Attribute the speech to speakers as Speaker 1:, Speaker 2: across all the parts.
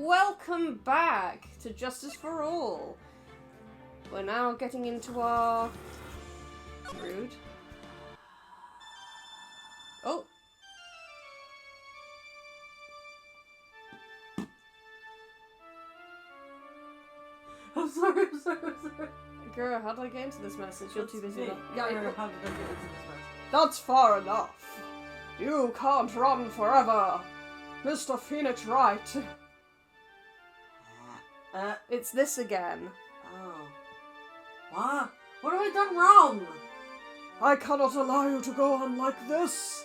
Speaker 1: Welcome back to Justice for All. We're now getting into our... Rude. Oh.
Speaker 2: I'm sorry.
Speaker 1: Girl, how did I get into this message? You're too busy.
Speaker 2: How did I get into this message?
Speaker 1: That's far enough. You can't run forever. Mr. Phoenix Wright. It's this again.
Speaker 2: Oh. What? What have I done wrong?
Speaker 1: I cannot allow you to go on like this.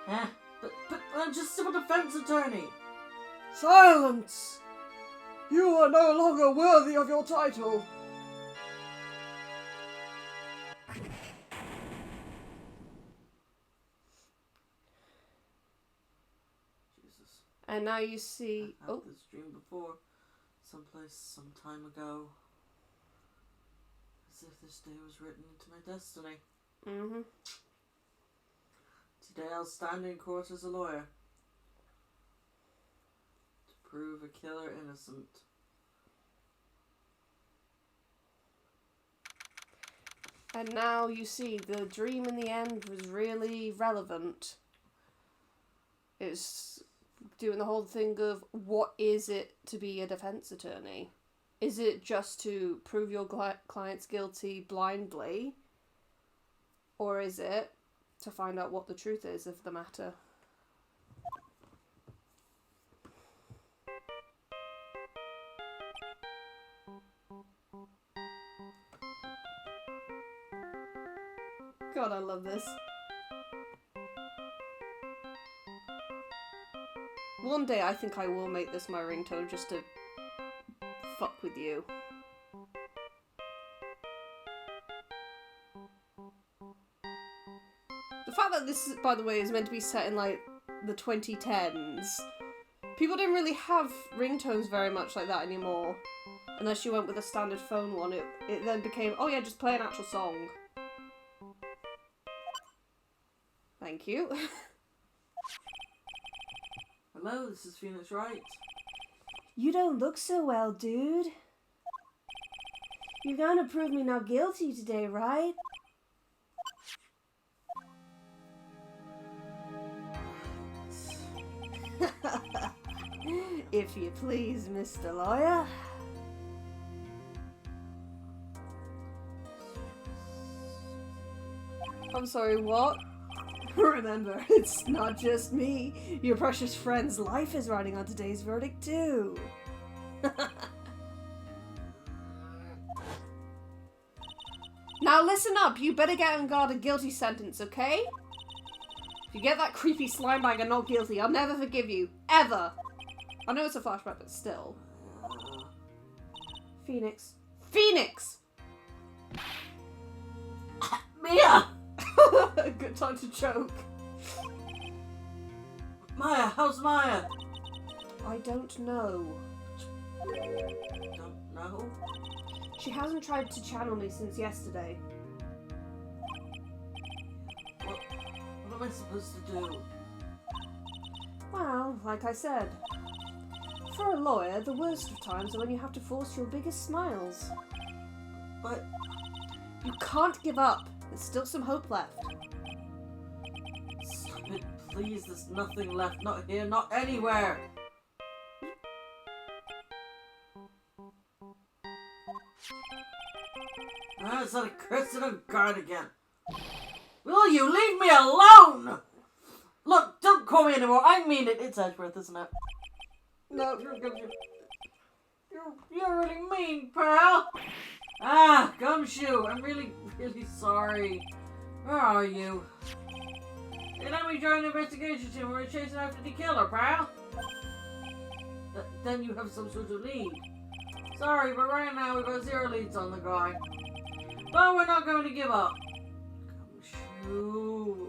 Speaker 2: But I'm just a defense attorney.
Speaker 1: Silence! You are no longer worthy of your title.
Speaker 2: Jesus.
Speaker 1: And now you see...
Speaker 2: I've had this dream before. Someplace, some time ago. As if this day was written into my destiny.
Speaker 1: Mm-hmm.
Speaker 2: Today I'll stand in court as a lawyer. To prove a killer innocent.
Speaker 1: And now you see the dream in the end was really relevant. It's doing the whole thing of what is it to be a defense attorney? Is it just to prove your client's guilty blindly? Or is it to find out what the truth is of the matter? God, I love this. One day I think I will make this my ringtone just to fuck with you. The fact that this, by the way, is meant to be set in, like, the 2010s. People didn't really have ringtones very much like that anymore. Unless you went with a standard phone one. It then became, oh yeah, just play an actual song. Thank you.
Speaker 2: Hello, this is Phoenix Wright.
Speaker 1: You don't look so well, dude. You're gonna prove me not guilty today, right? If you please, Mr. Lawyer. I'm sorry, what? Remember, it's not just me. Your precious friend's life is riding on today's verdict, too. Now listen up. You better get on guard a guilty sentence, okay? If you get that creepy slime bag and not guilty, I'll never forgive you. Ever. I know it's a flashback, but still. Phoenix. Phoenix!
Speaker 2: Mia!
Speaker 1: Good time to choke.
Speaker 2: Maya, how's Maya?
Speaker 1: I don't know.
Speaker 2: Don't know?
Speaker 1: She hasn't tried to channel me since yesterday.
Speaker 2: What am I supposed to do?
Speaker 1: Well, like I said, for a lawyer, the worst of times are when you have to force your biggest smiles.
Speaker 2: But
Speaker 1: you can't give up. There's still some hope left.
Speaker 2: stop it, please. There's nothing left. Not here, not anywhere. It's like a Kristen on guard again. Will you leave me alone? Look, don't call me anymore. I mean it. It's Edgeworth, isn't it? No, you're really mean, pal. Ah, Gumshoe, I'm really sorry. Where are you? Hey, let me join the investigation team. We're chasing after the killer, pal. Then you have some sort of lead. Sorry, but right now we've got 0 leads on the guy. But we're not going to give up. Gumshoe.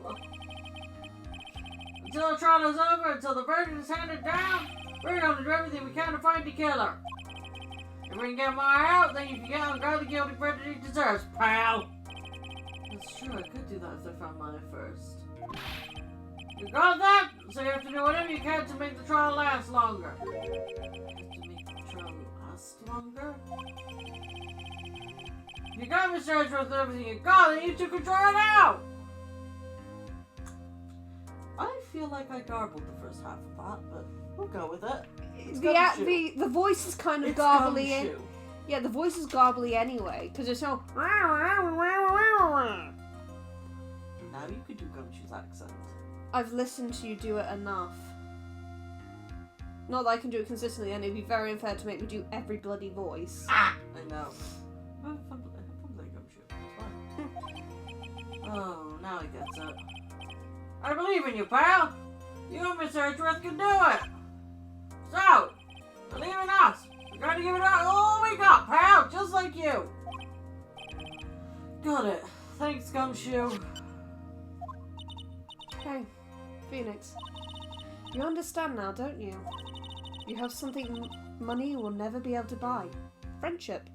Speaker 2: Until the trial is over, until the verdict is handed down, we're going to do everything we can to find the killer. If we can get Maya out, then you can get on guard the guilty verdict he deserves, pal. That's true, I could do that if I found Maya first. You got that? So you have to do whatever you can to make the trial last longer. You have to make the trial last longer? You got Mr. Edgeworth with everything you got, then you two can try it out! I feel like I garbled the first half of that, but we'll go with it.
Speaker 1: The voice is kind of garbly. Yeah, the voice is garbly anyway, because it's so...
Speaker 2: Now you could do Gumshoe's accent.
Speaker 1: I've listened to you do it enough. Not that I can do it consistently, and it'd be very unfair to make me do every bloody voice.
Speaker 2: Ah! I know. Have fun playing Gumshoe. It's fine. Oh, now he gets it. I believe in you, pal! You and Miss Edgeworth can do it! So, believe in us! We're going to give it all we got, pal! Just like you! Got it. Thanks, Gumshoe.
Speaker 1: Hey, Phoenix. You understand now, don't you? You have something money will never be able to buy. Friendship.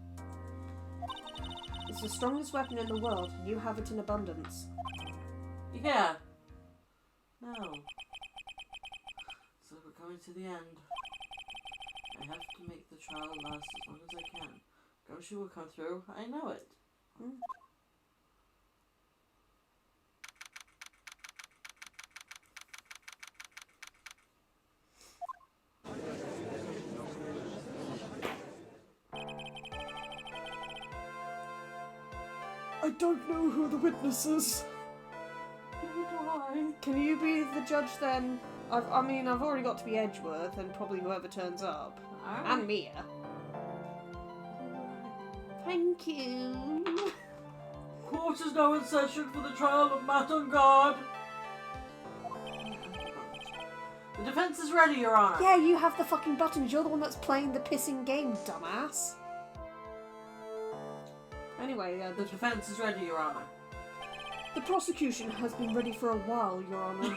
Speaker 1: It's the strongest weapon in the world, and you have it in abundance.
Speaker 2: Yeah. No. So we're coming to the end. I have to make the trial last as long as I can. Gumshoe will come through. I know it.
Speaker 1: I don't know who the witness is.
Speaker 2: Neither do I.
Speaker 1: Can you be the judge then? I've already got to be Edgeworth and probably whoever turns up.
Speaker 2: Alright.
Speaker 1: And Mia. Thank you.
Speaker 2: Court is now in session for the trial of Matt on guard. The defense is ready, Your Honor.
Speaker 1: Yeah, you have the fucking buttons. You're the one that's playing the pissing game, dumbass. Anyway,
Speaker 2: The defense is ready, Your Honor.
Speaker 1: the prosecution has been ready for a while, Your Honor.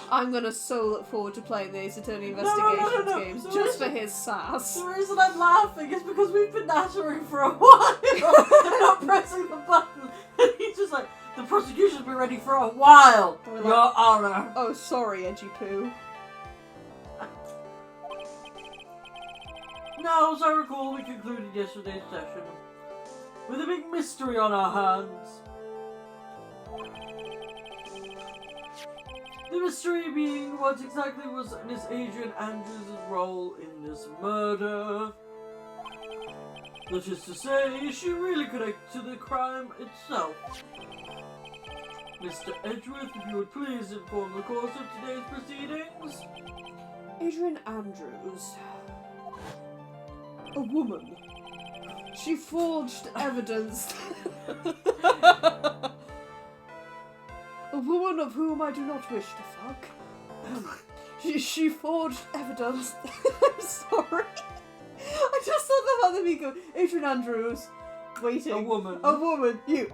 Speaker 1: I'm gonna so look forward to playing the Ace Attorney Investigations games just for his sass.
Speaker 2: The reason I'm laughing is because we've been nattering for a while and not pressing the button. And he's just like, the prosecution's been ready for a while,
Speaker 1: We're
Speaker 2: Your
Speaker 1: like,
Speaker 2: Honor.
Speaker 1: oh, sorry, Edgy Poo.
Speaker 2: Now, as I recall, we concluded yesterday's session with a big mystery on our hands. The mystery being what exactly was Miss Adrian Andrews' role in this murder. That is to say, is she really connected to the crime itself? Mr. Edgeworth, if you would please inform the course of today's proceedings.
Speaker 1: Adrian Andrews. A woman. She forged evidence. A woman of whom I do not wish to fuck. She forged evidence. I'm sorry. I just thought about the Miko. Adrian Andrews. Waiting.
Speaker 2: A woman.
Speaker 1: A woman. You.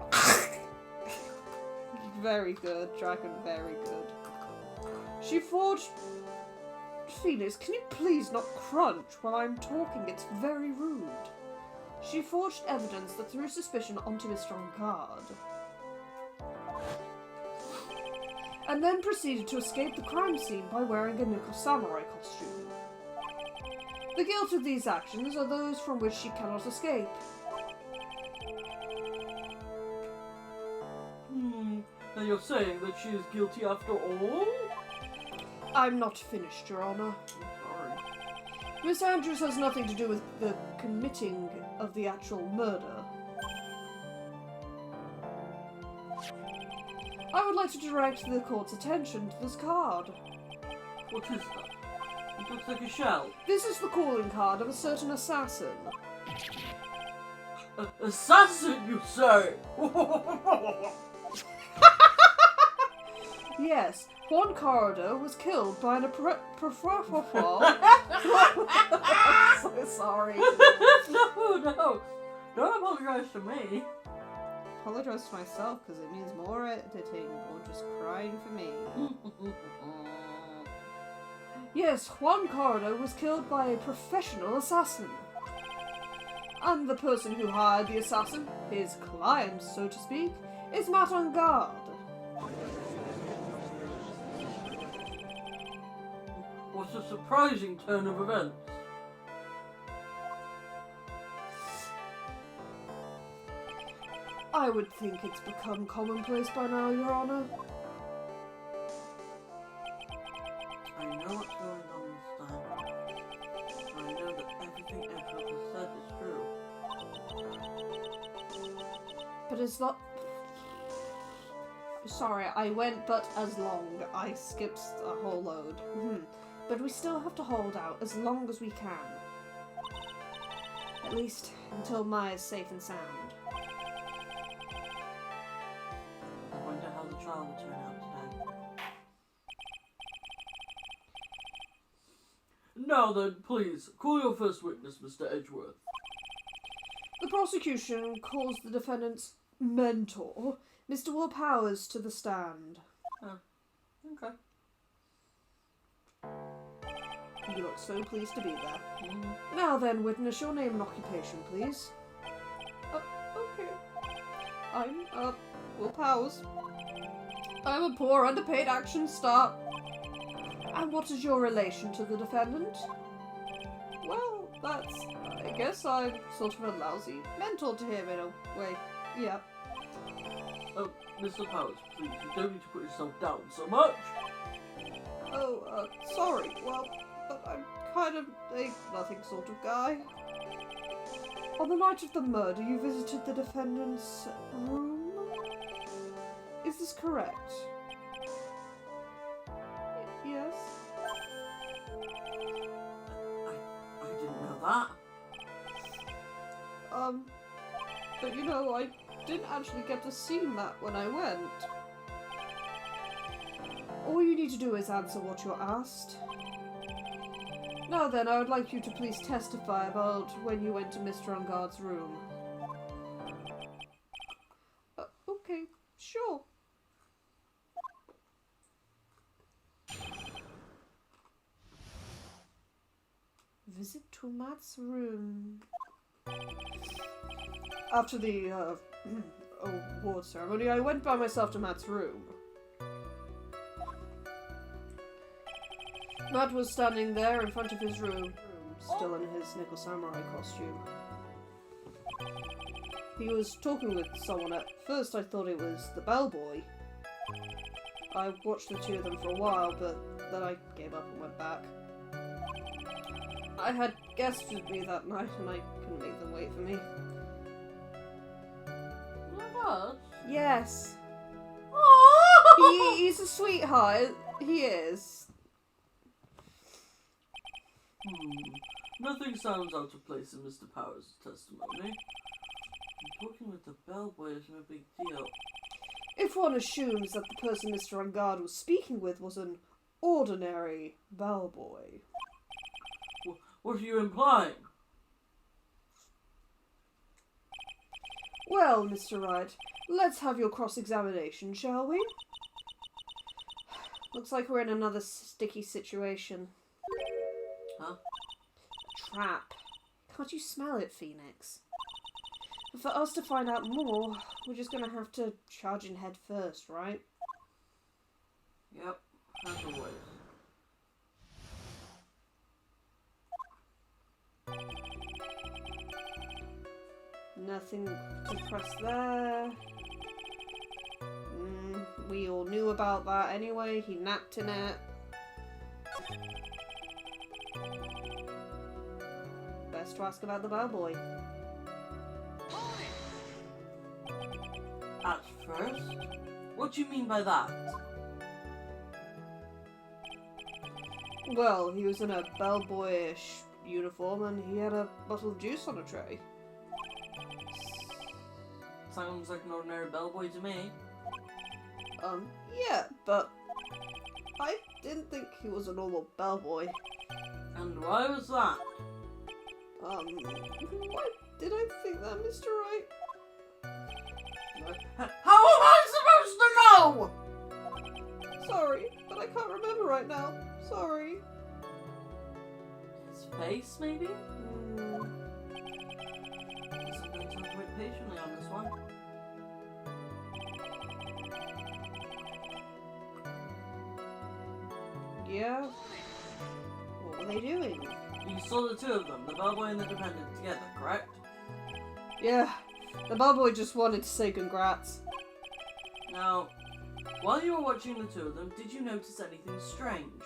Speaker 1: Very good, Dragon. Very good. She forged... Phoenix, can you please not crunch while I'm talking? It's very rude. She forged evidence that threw suspicion onto Mr. Encard. And then proceeded to escape the crime scene by wearing a nickel samurai costume. The guilt of these actions are those from which she cannot escape.
Speaker 2: And you're saying that she is guilty after all?
Speaker 1: I'm not finished, Your Honor.
Speaker 2: Sorry.
Speaker 1: Miss Andrews has nothing to do with the committing of the actual murder. I would like to direct the court's attention to this card.
Speaker 2: What is that? It looks like a shell.
Speaker 1: This is the calling card of a certain assassin.
Speaker 2: Assassin, you say?
Speaker 1: Yes, Juan Corridor was killed by an So sorry.
Speaker 2: No. Don't apologize to me.
Speaker 1: Apologise to myself because it means more editing or just crying for me. Yes, Juan Corridor was killed by a professional assassin. And the person who hired the assassin, his client, so to speak, is Matt on guard.
Speaker 2: What a surprising turn of events.
Speaker 1: I would think it's become commonplace by now, Your Honor.
Speaker 2: I know what's going on this time. I know that everything Ourself has said is true.
Speaker 1: But it's not... Sorry, I went but as long. I skipped a whole load. But we still have to hold out as long as we can. At least until Maya's safe and sound.
Speaker 2: I wonder how the trial will turn out today. Now then, please, call your first witness, Mr. Edgeworth.
Speaker 1: The prosecution calls the defendant's mentor, Mr. Will Powers, to the stand.
Speaker 2: Oh, okay.
Speaker 1: You look so pleased to be there. Now then, witness, your name and occupation, please. Okay. I'm, Will Powers. I'm a poor, underpaid action star. And what is your relation to the defendant? Well, that's... I guess I'm sort of a lousy mentor to him in a way. Yeah.
Speaker 2: Oh, Mr. Powers, please, you don't need to put yourself down so much.
Speaker 1: Oh, sorry. Well, but I'm kind of a nothing sort of guy. On the night of the murder, you visited the defendant's room? Is this correct? Yes?
Speaker 2: I didn't know that.
Speaker 1: But you know, I didn't actually get to see Matt when I went. All you need to do is answer what you're asked. Now then, I would like you to please testify about when you went to Mr. Ungard's room. Okay, sure. Visit to Matt's room. After the, award ceremony, I went by myself to Matt's room. Matt was standing there in front of his room, still in his nickel samurai costume. He was talking with someone. At first I thought it was the bellboy. I watched the two of them for a while, but then I gave up and went back. I had guests with me that night and I couldn't make them wait for me.
Speaker 2: What?
Speaker 1: Yes.
Speaker 2: Oh!
Speaker 1: He's a sweetheart. He is.
Speaker 2: Nothing sounds out of place in Mr. Powers' testimony. Talking with the bellboy is no big deal.
Speaker 1: If one assumes that the person Mr. Ungard was speaking with was an ordinary bellboy.
Speaker 2: What are you implying?
Speaker 1: Well, Mr. Wright, let's have your cross-examination, shall we? Looks like we're in another sticky situation.
Speaker 2: Huh?
Speaker 1: Trap. Can't you smell it, Phoenix? For us to find out more, we're just gonna have to charge in head first, right?
Speaker 2: Yep, as always.
Speaker 1: Nothing to press there. We all knew about that anyway. He napped in it. Best to ask about the bellboy.
Speaker 2: At first? What do you mean by that?
Speaker 1: Well, he was in a bellboyish uniform and he had a bottle of juice on a tray.
Speaker 2: Sounds like an ordinary bellboy to me.
Speaker 1: Yeah, but I didn't think he was a normal bellboy.
Speaker 2: And why was that?
Speaker 1: Why did I think that, Mr. Wright?
Speaker 2: How am I supposed to know?
Speaker 1: Sorry, but I can't remember right now. Sorry.
Speaker 2: His face, maybe? going to have to wait patiently on this one.
Speaker 1: Yeah? What were they doing?
Speaker 2: You saw the two of them, the bellboy and the dependent, together, correct?
Speaker 1: Yeah, the bellboy just wanted to say congrats.
Speaker 2: Now, while you were watching the two of them, did you notice anything strange?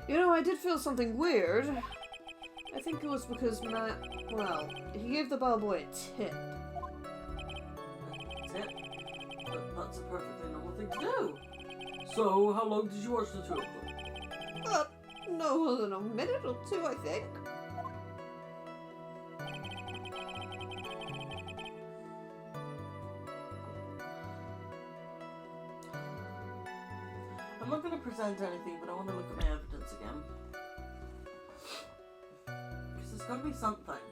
Speaker 1: You know, I did feel something weird. I think it was because Matt, well, he gave the bellboy a tip.
Speaker 2: A tip? But that's a perfectly normal thing to do. So, how long did you watch the two of them?
Speaker 1: No more than a minute or two, I think.
Speaker 2: I'm not going to present anything, but I want to look at my evidence again. Because there's got to be something.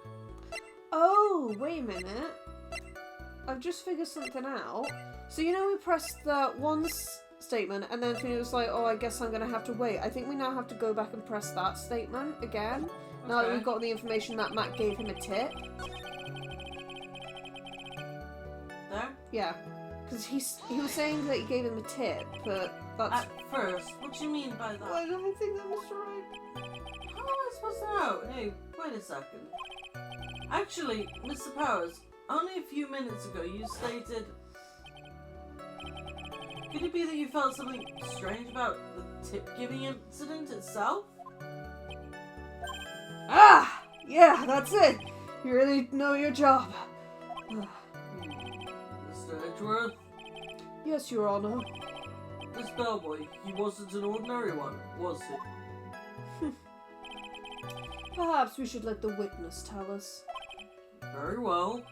Speaker 1: Oh, wait a minute. I've just figured something out. So, you know, we pressed that one statement, and then Fiona was like, oh, I guess I'm going to have to wait. I think we now have to go back and press that statement again. Okay. Now that we've got the information that Matt gave him a tip.
Speaker 2: There?
Speaker 1: Yeah. Because he was saying that he gave him a tip, but that's...
Speaker 2: At first? What do you mean by that?
Speaker 1: Well, I don't think that was right.
Speaker 2: How am I supposed to know? Hey, wait a second. Actually, Mr. Powers, only a few minutes ago you stated... Could it be that you felt something strange about the tip-giving incident itself?
Speaker 1: Ah! Yeah, that's it! You really know your job.
Speaker 2: Mr. Edgeworth?
Speaker 1: Yes, Your Honor.
Speaker 2: This bellboy, he wasn't an ordinary one, was he?
Speaker 1: Perhaps we should let the witness tell us.
Speaker 2: Very well.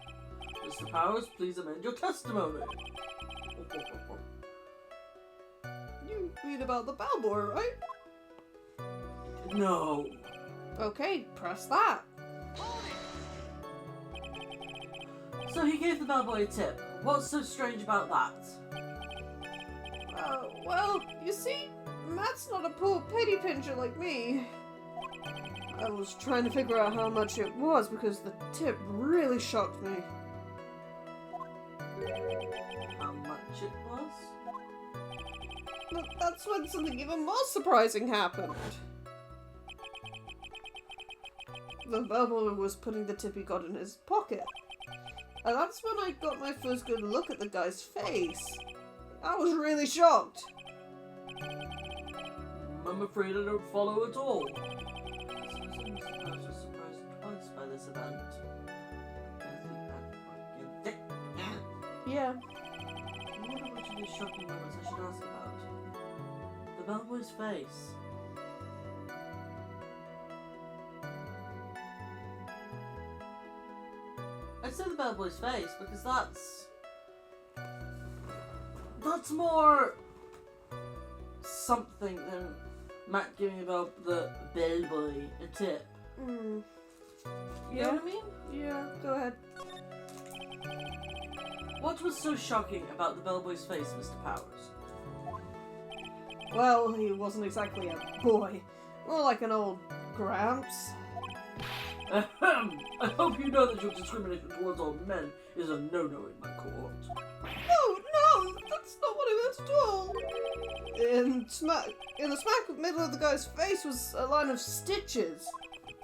Speaker 2: Mr. Powers, please amend your testimony.
Speaker 1: You read about the bellboy, right?
Speaker 2: No.
Speaker 1: Okay, press that.
Speaker 2: So he gave the bellboy a tip. What's so strange about that?
Speaker 1: Well, you see, Matt's not a poor penny pincher like me. I was trying to figure out how much it was because the tip really shocked me.
Speaker 2: How much it was?
Speaker 1: But that's when something even more surprising happened. The bellboy was putting the tip he got in his pocket. And that's when I got my first good look at the guy's face. I was really shocked.
Speaker 2: I'm afraid I don't follow at all. I was surprised twice by this event.
Speaker 1: Yeah.
Speaker 2: I wonder which of these shocking moments I should ask about. The bellboy's face. I'd say the bellboy's face because that's more something than Matt giving about the bellboy a tip.
Speaker 1: Mm.
Speaker 2: You know what I mean?
Speaker 1: Yeah, go ahead.
Speaker 2: What was so shocking about the bellboy's face, Mr. Powers?
Speaker 1: Well, he wasn't exactly a boy. More like an old gramps.
Speaker 2: Ahem! I hope you know that your discrimination towards all men is a no-no in my court.
Speaker 1: No, that's not what I meant at all. In the smack middle of the guy's face was a line of stitches.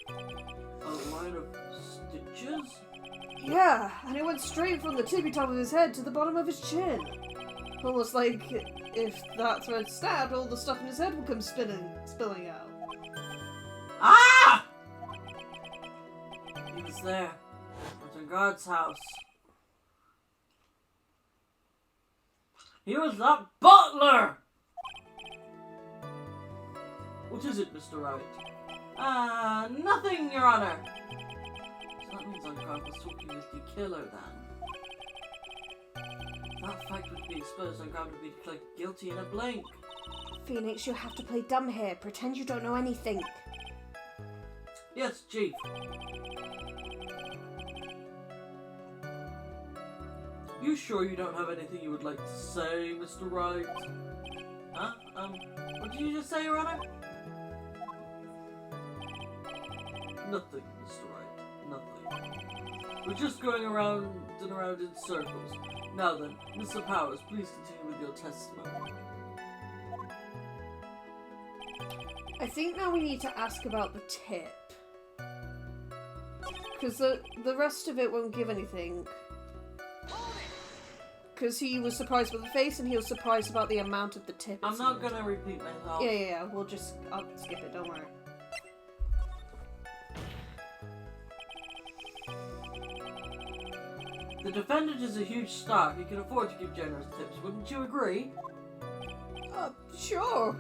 Speaker 2: A line of stitches?
Speaker 1: Yeah, and it went straight from the tippy top of his head to the bottom of his chin. Almost like if that thread snapped, all the stuff in his head would come spilling out.
Speaker 2: Ah! He was there, at a guard's house. He was that butler! What is it, Mr. Wright? Nothing, Your Honor. So that means our guard was talking with the killer, then. That fact would be exposed, our guard would be declared guilty in a blink.
Speaker 1: Phoenix, you have to play dumb here. Pretend you don't know anything.
Speaker 2: Yes, Chief. You sure you don't have anything you would like to say, Mr. Wright? Huh? What did you just say, Your Honor? Nothing, Mr. Wright. Nothing. We're just going around and around in circles. Now then, Mr. Powers, please continue with your testimony.
Speaker 1: I think now we need to ask about the tip. Because the rest of it won't give anything. Because he was surprised with the face and he was surprised about the amount of the tip.
Speaker 2: I'm not gonna repeat myself.
Speaker 1: Yeah. I'll skip it, don't worry.
Speaker 2: The defendant is a huge star. He can afford to give generous tips. Wouldn't you agree?
Speaker 1: Sure.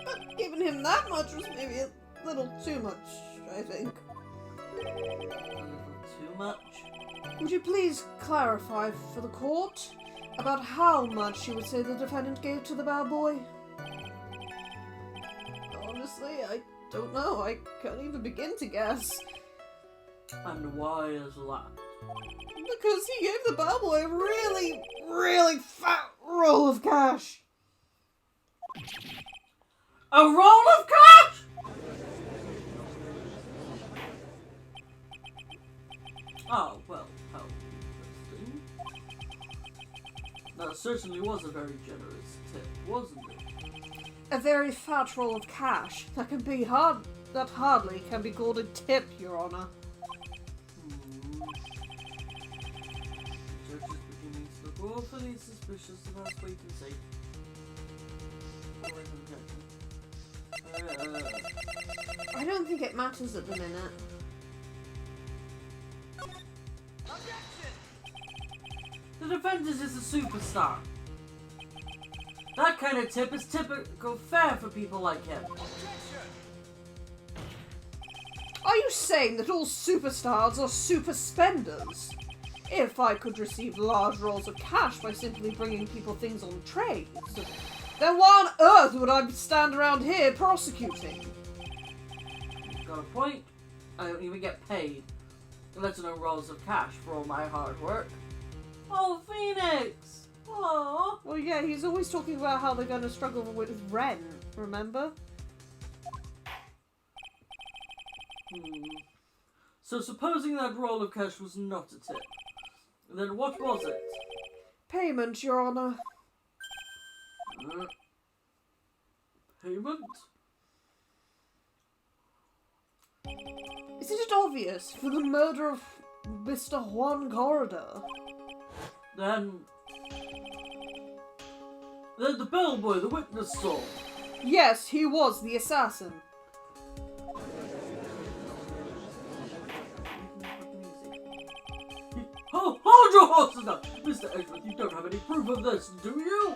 Speaker 1: But giving him that much was maybe a little too much, I think.
Speaker 2: A little too much?
Speaker 1: Would you please clarify for the court about how much you would say the defendant gave to the bad boy? Honestly, I don't know. I can't even begin to guess.
Speaker 2: And why is that?
Speaker 1: Because he gave the bad boy a really, really fat roll of cash.
Speaker 2: A roll of cash?! Oh, well, how interesting. That certainly was a very generous tip, wasn't it?
Speaker 1: A very fat roll of cash that hardly can be called a tip, Your Honor.
Speaker 2: Judge is beginning to look awfully suspicious of us. Wait and see.
Speaker 1: I don't think it matters at the minute.
Speaker 2: The defendant is a superstar. That kind of tip is typical fare for people like him.
Speaker 1: Are you saying that all superstars are super spenders? If I could receive large rolls of cash by simply bringing people things on trays, then why on earth would I stand around here prosecuting?
Speaker 2: You've got a point. I don't even get paid. Let alone rolls of cash for all my hard work. Oh, Phoenix! Aww.
Speaker 1: Well, yeah, he's always talking about how they're going to struggle with rent, remember?
Speaker 2: So supposing that roll of cash was not a tip, then what was it?
Speaker 1: Payment, Your Honor.
Speaker 2: Payment?
Speaker 1: Isn't it obvious for the murder of Mr. Juan Corridor?
Speaker 2: Then the bellboy, the witness saw.
Speaker 1: Yes, he was the assassin.
Speaker 2: Hold your horses now! Mr. Edgeworth, you don't have any proof of this, do you?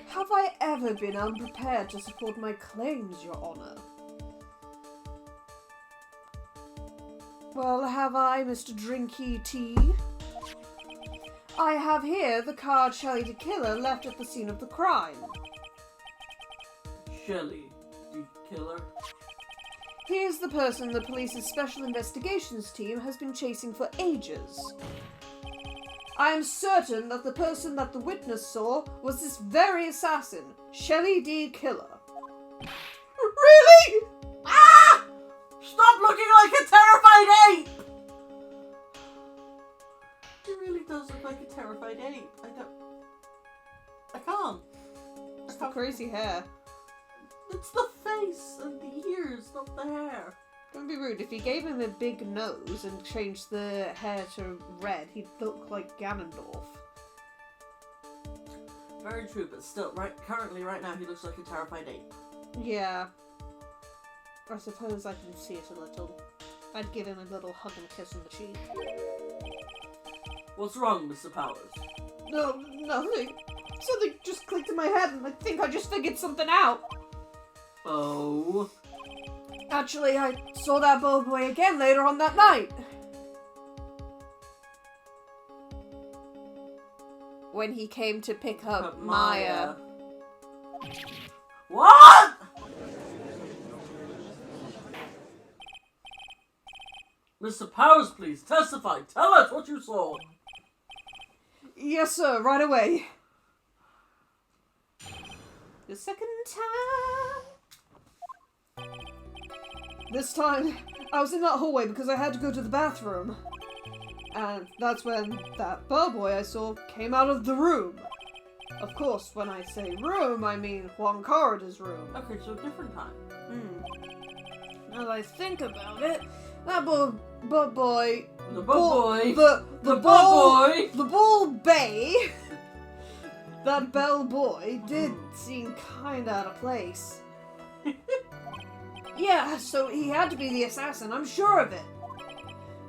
Speaker 1: Have I ever been unprepared to support my claims, Your Honor? Well, have I, Mr. Drinky Tea? I have here the card Shelley the Killer left at the scene of the crime.
Speaker 2: Shelley, the killer?
Speaker 1: He is the person the police's special investigations team has been chasing for ages. I am certain that the person that the witness saw was this very assassin, Shelley D. Killer. Really?
Speaker 2: Ah! Stop looking like a terrified ape! He really does look like a terrified ape. I can't.
Speaker 1: It's the crazy hair.
Speaker 2: It's the face and the ears, not the hair.
Speaker 1: Don't be rude. If you gave him a big nose and changed the hair to red, he'd look like Ganondorf.
Speaker 2: Very true, but still, currently, right now, he looks like a terrified ape.
Speaker 1: Yeah. I suppose I can see it a little. I'd give him a little hug and kiss on the cheek.
Speaker 2: What's wrong, Mr. Powers?
Speaker 1: No, nothing. Something just clicked in my head and I think I just figured something out.
Speaker 2: Oh?
Speaker 1: Actually, I saw that bellboy again later on that night. When he came to pick up Maya.
Speaker 2: What?! Mr. Powers, please, testify. Tell us what you saw.
Speaker 1: Yes, sir, right away. The second time. This time, I was in that hallway because I had to go to the bathroom. And that's when that bellboy I saw came out of the room. Of course, when I say room, I mean Juan Corrida's room.
Speaker 2: Okay, so a different time.
Speaker 1: Now that I think about it, that boy...
Speaker 2: The boy.
Speaker 1: The
Speaker 2: boy.
Speaker 1: ball bay... that bellboy did seem kinda out of place. Yeah, so he had to be the assassin, I'm sure of it.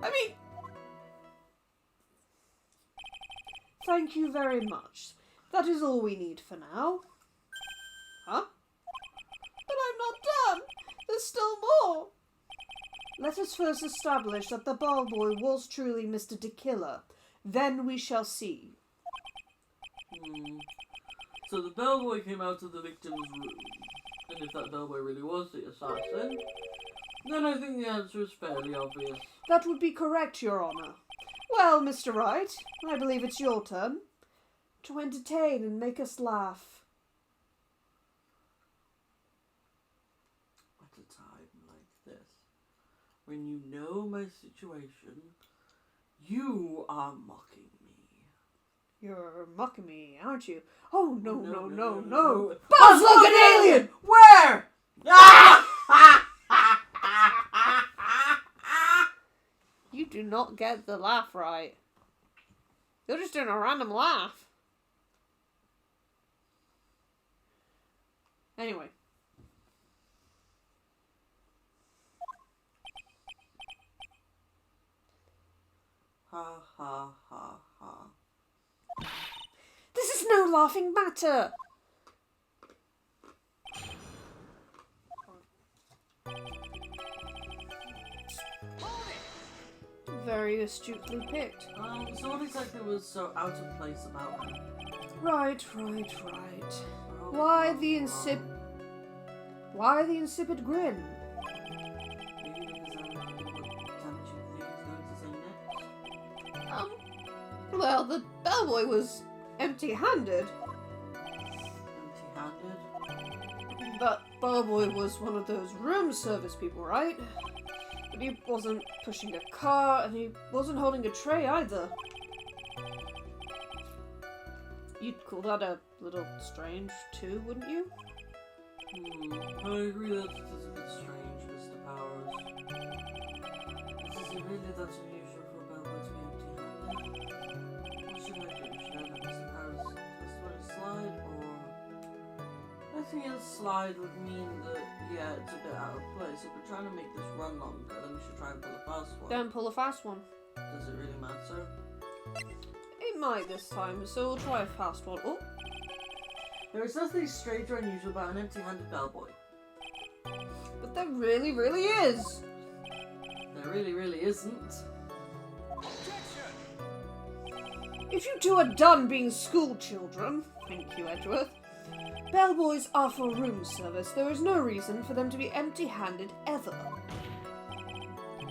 Speaker 1: I mean... Thank you very much. That is all we need for now. Huh? But I'm not done. There's still more. Let us first establish that the bellboy was truly Mr. De Killer. Then we shall see.
Speaker 2: So the bellboy came out of the victim's room. And if that bellboy really was the assassin, then I think the answer is fairly obvious.
Speaker 1: That would be correct, Your Honour. Well, Mr. Wright, I believe it's your turn to entertain and make us laugh.
Speaker 2: At a time like this, when you know my situation, you are mocking me.
Speaker 1: You're mocking me, aren't you? Oh, no.
Speaker 2: Buzz, look, an alien! Where? Ah!
Speaker 1: You do not get the laugh right. You're just doing a random laugh. Anyway.
Speaker 2: Ha ha ha ha.
Speaker 1: This is no laughing matter. Very astutely picked.
Speaker 2: So what exactly was so out of place about him?
Speaker 1: Right. Why the insipid grin? Well, the bellboy was empty-handed.
Speaker 2: Empty-handed?
Speaker 1: But bellboy was one of those room service people, right? But he wasn't pushing a car, and he wasn't holding a tray either. You'd call that a little strange, too, wouldn't you?
Speaker 2: I agree that it is a bit strange, Mr. Powers. But is it really that unusual for a bellboy to be empty-handed? What should I do? Should I let Mr. Powers testimony slide, or... Letting it slide would mean that, yeah, it's a bit out of place. If we're trying to make this run longer, then we should try and pull a fast one.
Speaker 1: Then pull a fast one.
Speaker 2: Does it really matter?
Speaker 1: It might this time, so we'll try a fast one. Oh!
Speaker 2: There is nothing strange or unusual about an empty-handed bellboy.
Speaker 1: But there really, really is!
Speaker 2: There really, really isn't.
Speaker 1: If you two are done being school children, thank you, Edgeworth, bellboys are for room service. There is no reason for them to be empty-handed ever.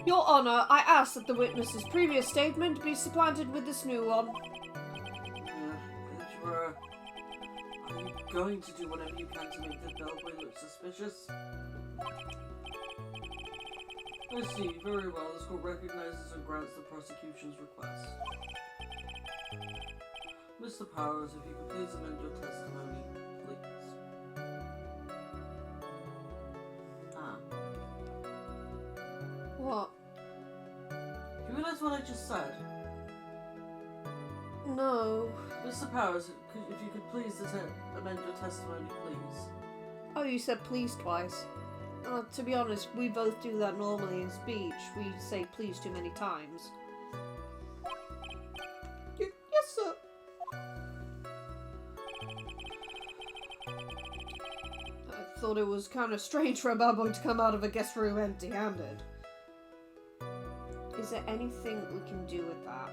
Speaker 1: Your Honour, I ask that the witness's previous statement be supplanted with this new one.
Speaker 2: Edgeworth, are you going to do whatever you can to make the bellboy look suspicious? I see. Very well. This court recognizes and grants the prosecution's request. Mr. Powers, if you could please amend your testimony, please.
Speaker 1: What?
Speaker 2: Do you realize what I just said?
Speaker 1: No.
Speaker 2: Mr. Powers, if you could please amend your testimony, please.
Speaker 1: Oh, you said please twice. To be honest, we both do that normally in speech. We say please too many times. Yes, sir. I thought it was kind of strange for a bellboy to come out of a guest room empty-handed. Is there anything we can do with that?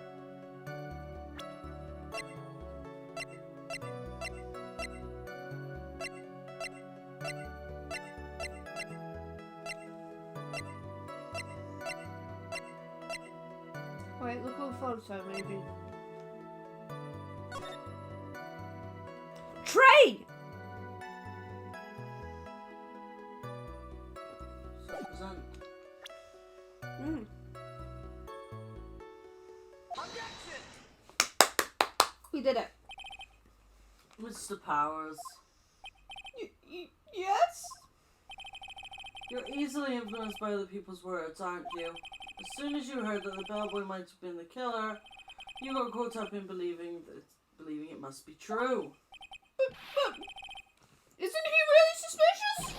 Speaker 1: Wait, look on photo, maybe. Tray!
Speaker 2: Mr. Powers.
Speaker 1: Yes?
Speaker 2: You're easily influenced by other people's words, aren't you? As soon as you heard that the bellboy might have been the killer, you got caught up in believing it must be true.
Speaker 1: But isn't he really suspicious?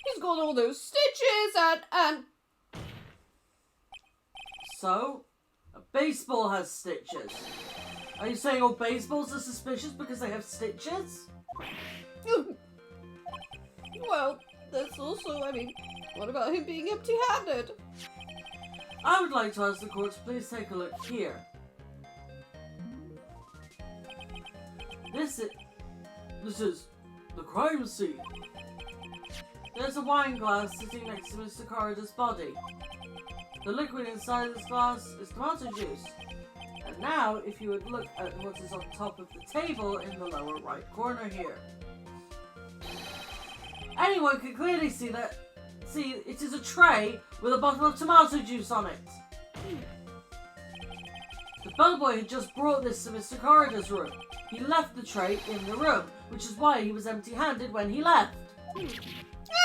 Speaker 1: He's got all those stitches and...
Speaker 2: So? A baseball has stitches. Are you saying all baseballs are suspicious because they have stitches?
Speaker 1: Well, there's also, what about him being empty-handed?
Speaker 2: I would like to ask the court to please take a look here. This is the crime scene. There's a wine glass sitting next to Mr. Corridor's body. The liquid inside this glass is tomato juice. And now, if you would look at what is on top of the table in the lower right corner here. Anyone can clearly see it is a tray with a bottle of tomato juice on it. The bellboy had just brought this to Mr. Corridor's room. He left the tray in the room, which is why he was empty-handed when he left.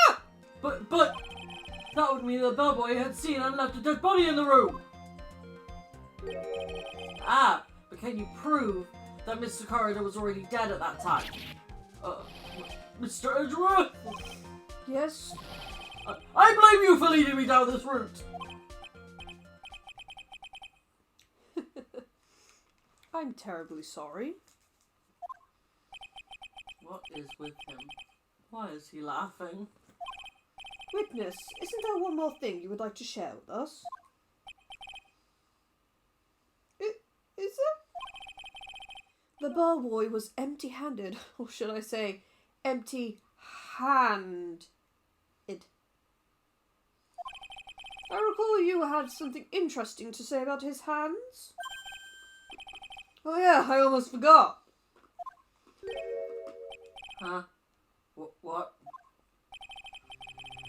Speaker 1: Ah!
Speaker 2: But that would mean the bellboy had seen and left a dead body in the room. Ah, but can you prove that Mr. Corridor was already dead at that time? Mr. Edgeworth?
Speaker 1: Yes?
Speaker 2: I blame you for leading me down this route.
Speaker 1: I'm terribly sorry.
Speaker 2: What is with him? Why is he laughing?
Speaker 1: Witness, isn't there one more thing you would like to share with us? Is there? The bellboy was empty-handed, or should I say, empty-handed. I recall you had something interesting to say about his hands. Oh yeah, I almost forgot.
Speaker 2: Huh? What?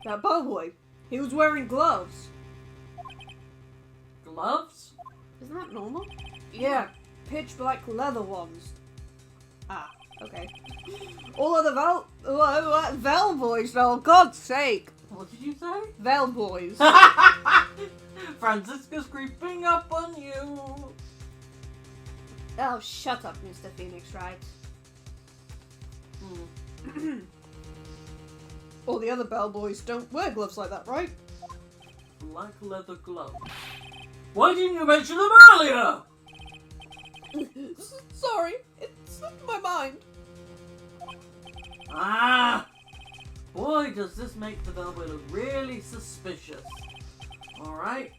Speaker 1: That bellboy, he was wearing gloves.
Speaker 2: Gloves?
Speaker 1: Isn't that normal? Yeah, pitch black leather ones. Ah, okay. All other Vel boys, for God's sake.
Speaker 2: What did you say?
Speaker 1: Vel boys.
Speaker 2: Francisca's creeping up on you.
Speaker 1: Oh, shut up, Mr. Phoenix Wright. All the other bellboys don't wear gloves like that, right?
Speaker 2: Black leather gloves. Why didn't you mention them earlier?
Speaker 1: Sorry, it slipped my mind.
Speaker 2: Ah! Boy, does this make the bellboy look really suspicious. Alright,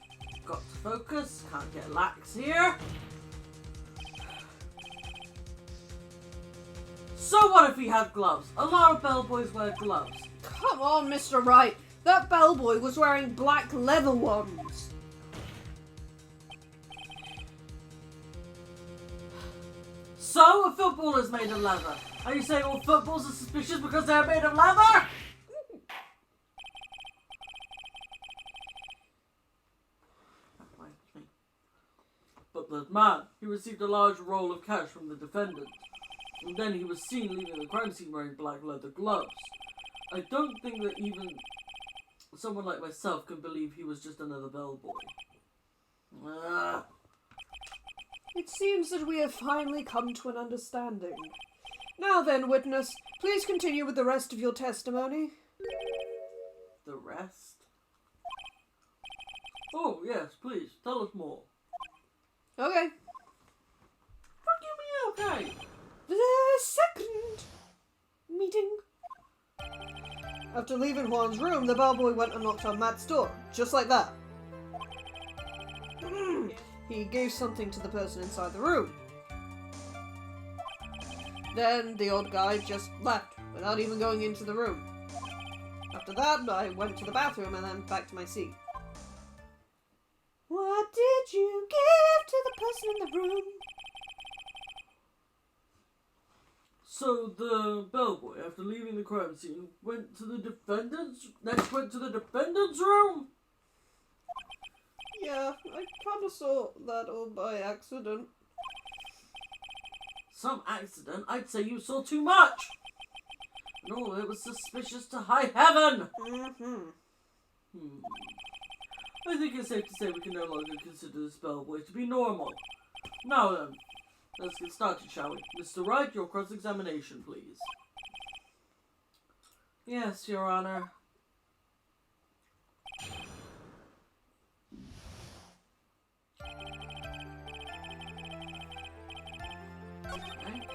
Speaker 2: got to focus, can't get lax here. So what if he had gloves? A lot of bellboys wear gloves.
Speaker 1: Come on, Mr. Wright. That bellboy was wearing black leather ones.
Speaker 2: So a football is made of leather. Are you saying all footballs are suspicious because they're made of leather? But the man, he received a large roll of cash from the defendant. And then he was seen leaving the crime scene wearing black leather gloves. I don't think that even someone like myself can believe he was just another bellboy.
Speaker 1: It seems that we have finally come to an understanding. Now then, witness, please continue with the rest of your testimony.
Speaker 2: The rest? Oh, yes, please, tell us more.
Speaker 1: Okay.
Speaker 2: What do you mean, okay?
Speaker 1: The second meeting. After leaving Juan's room, the bellboy went and knocked on Matt's door, just like that. He gave something to the person inside the room. Then the old guy just left, without even going into the room. After that, I went to the bathroom and then back to my seat. What did you give to the person in the room?
Speaker 2: So the bellboy, after leaving the crime scene, went to the defendant's room?
Speaker 1: Yeah, I kind of saw that all by accident.
Speaker 2: some accident, I'd say you saw too much. And all of it was suspicious to high heaven. I think it's safe to say we can no longer consider this bellboy to be normal. Now then, let's get started, shall we? Mr. Wright, your cross-examination, please. Yes, Your Honor. Okay.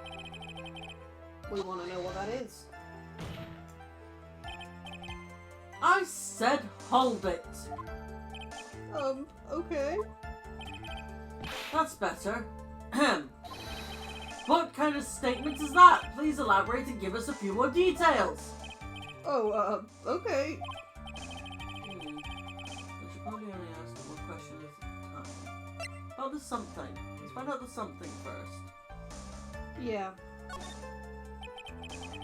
Speaker 1: We want to know what that is.
Speaker 2: I said hold it.
Speaker 1: Okay.
Speaker 2: That's better. What kind of statement is that? Please elaborate and give us a few more details.
Speaker 1: Oh, okay.
Speaker 2: I should probably only ask one question at a time. About the something. Let's find out the something first.
Speaker 1: Yeah.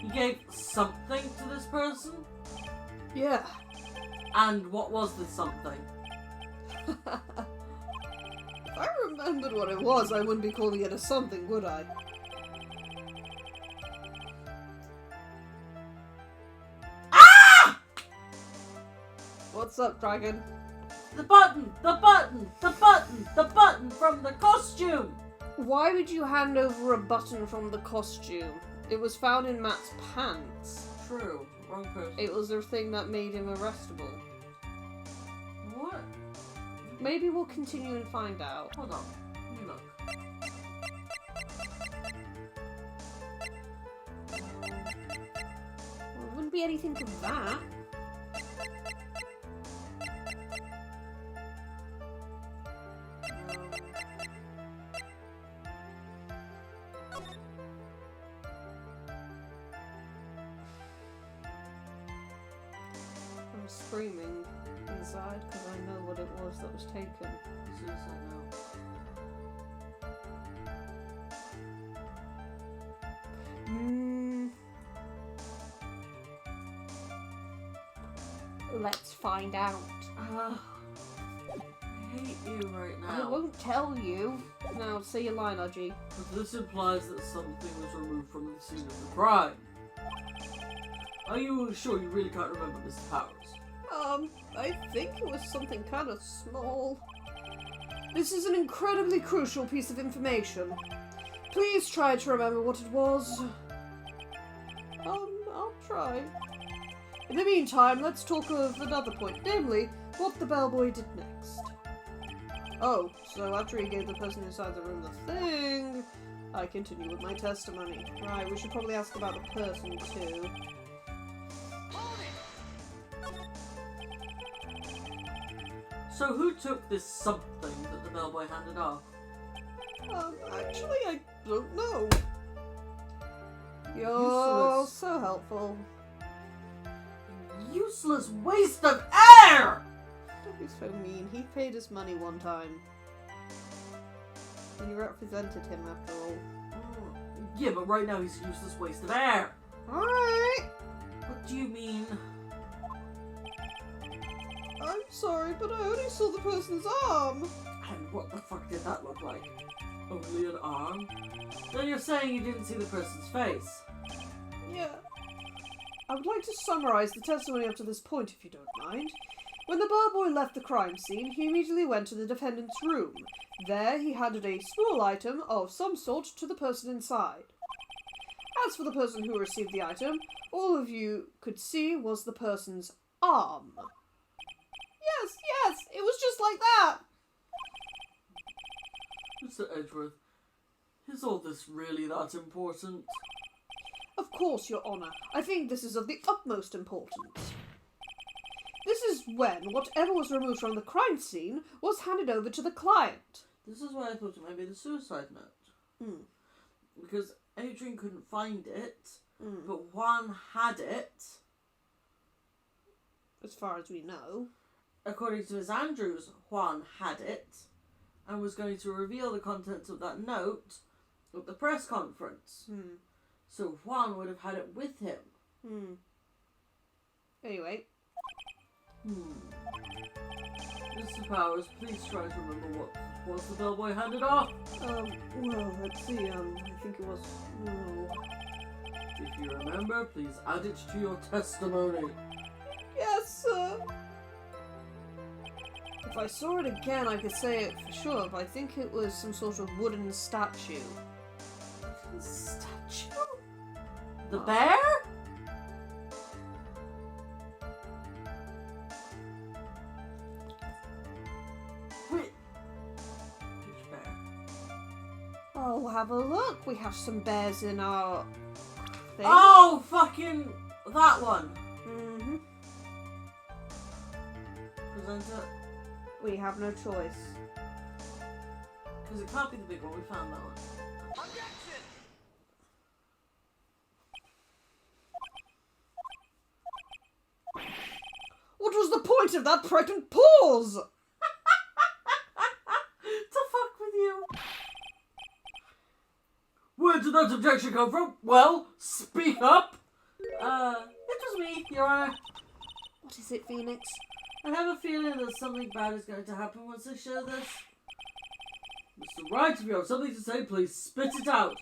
Speaker 2: You gave something to this person?
Speaker 1: Yeah.
Speaker 2: And what was this something?
Speaker 1: If I remembered what it was, I wouldn't be calling it a something, would I?
Speaker 2: Ah!
Speaker 1: What's up, Dragon?
Speaker 2: The button! The button! The button! The button from the costume!
Speaker 1: Why would you hand over a button from the costume? It was found in Matt's pants.
Speaker 2: True. Wrong person.
Speaker 1: It was the thing that made him arrestable.
Speaker 2: What?
Speaker 1: Maybe we'll continue and find out.
Speaker 2: Hold on. Let me look.
Speaker 1: Well, it wouldn't be anything to that. I'm screaming inside because I know what it was that was taken.
Speaker 2: Suicide note.
Speaker 1: Let's find out.
Speaker 2: I hate you right
Speaker 1: I
Speaker 2: now.
Speaker 1: won't tell you. Now, say your line, Archie.
Speaker 2: But this implies that something was removed from the scene of the crime. Are you sure you really can't remember, Mr. Powers?
Speaker 1: I think it was something kind of small. This is an incredibly crucial piece of information. Please try to remember what it was. I'll try. In the meantime, let's talk of another point, namely, what the bellboy did next. Oh, so after he gave the person inside the room the thing, I continue with my testimony. Right, we should probably ask about the person, too.
Speaker 2: So who took this something that the bellboy handed off?
Speaker 1: Actually, I don't know. You're
Speaker 2: Useless.
Speaker 1: so helpful.
Speaker 2: Useless waste of air!
Speaker 1: Don't be so mean. He paid us money one time. And you represented him after all.
Speaker 2: Yeah, but right now he's a useless waste of air.
Speaker 1: Alright!
Speaker 2: What do you mean?
Speaker 1: I'm sorry, but I only saw the person's arm.
Speaker 2: And what the fuck did that look like? Only an arm? Then you're saying you didn't see the person's face.
Speaker 1: Yeah. I would like to summarize the testimony up to this point, if you don't mind. When the bellboy left the crime scene, he immediately went to the defendant's room. There, he handed a small item of some sort to the person inside. As for the person who received the item, all of you could see was the person's arm. Yes, it was just like that.
Speaker 2: Mr. Edgeworth, is all this really that important?
Speaker 1: Of course, Your Honour. I think this is of the utmost importance. This is when whatever was removed from the crime scene was handed over to the client.
Speaker 2: This is why I thought it might be the suicide note.
Speaker 1: Mm.
Speaker 2: Because Adrian couldn't find it,
Speaker 1: Mm.
Speaker 2: but Juan had it.
Speaker 1: As far as we know.
Speaker 2: According to Miss Andrews, Juan had it and was going to reveal the contents of that note at the press conference.
Speaker 1: Hmm.
Speaker 2: So Juan would have had it with him.
Speaker 1: Hmm. Anyway.
Speaker 2: Mr. Powers, please try to remember what was the bellboy handed off.
Speaker 1: Well, let's see, I think it was...
Speaker 2: If you remember, please add it to your testimony.
Speaker 1: Yes, sir. If I saw it again, I could say it for sure, but I think it was some sort of wooden statue.
Speaker 2: Statue? The bear? Wait. Which bear?
Speaker 1: Oh, have a look. We have some bears in our thing.
Speaker 2: Oh, fucking that one.
Speaker 1: Mm-hmm.
Speaker 2: Present it.
Speaker 1: We have no choice.
Speaker 2: Because it can't be the big one. We found that one.
Speaker 3: Objection!
Speaker 1: What was the point of that pregnant pause?
Speaker 2: To fuck with you. Where did that objection come from? Well, speak up. It was me, Your Honor.
Speaker 1: What is it, Phoenix?
Speaker 2: I have a feeling that something bad is going to happen once I share this. Mr. Wright, if you have something to say, please spit it out.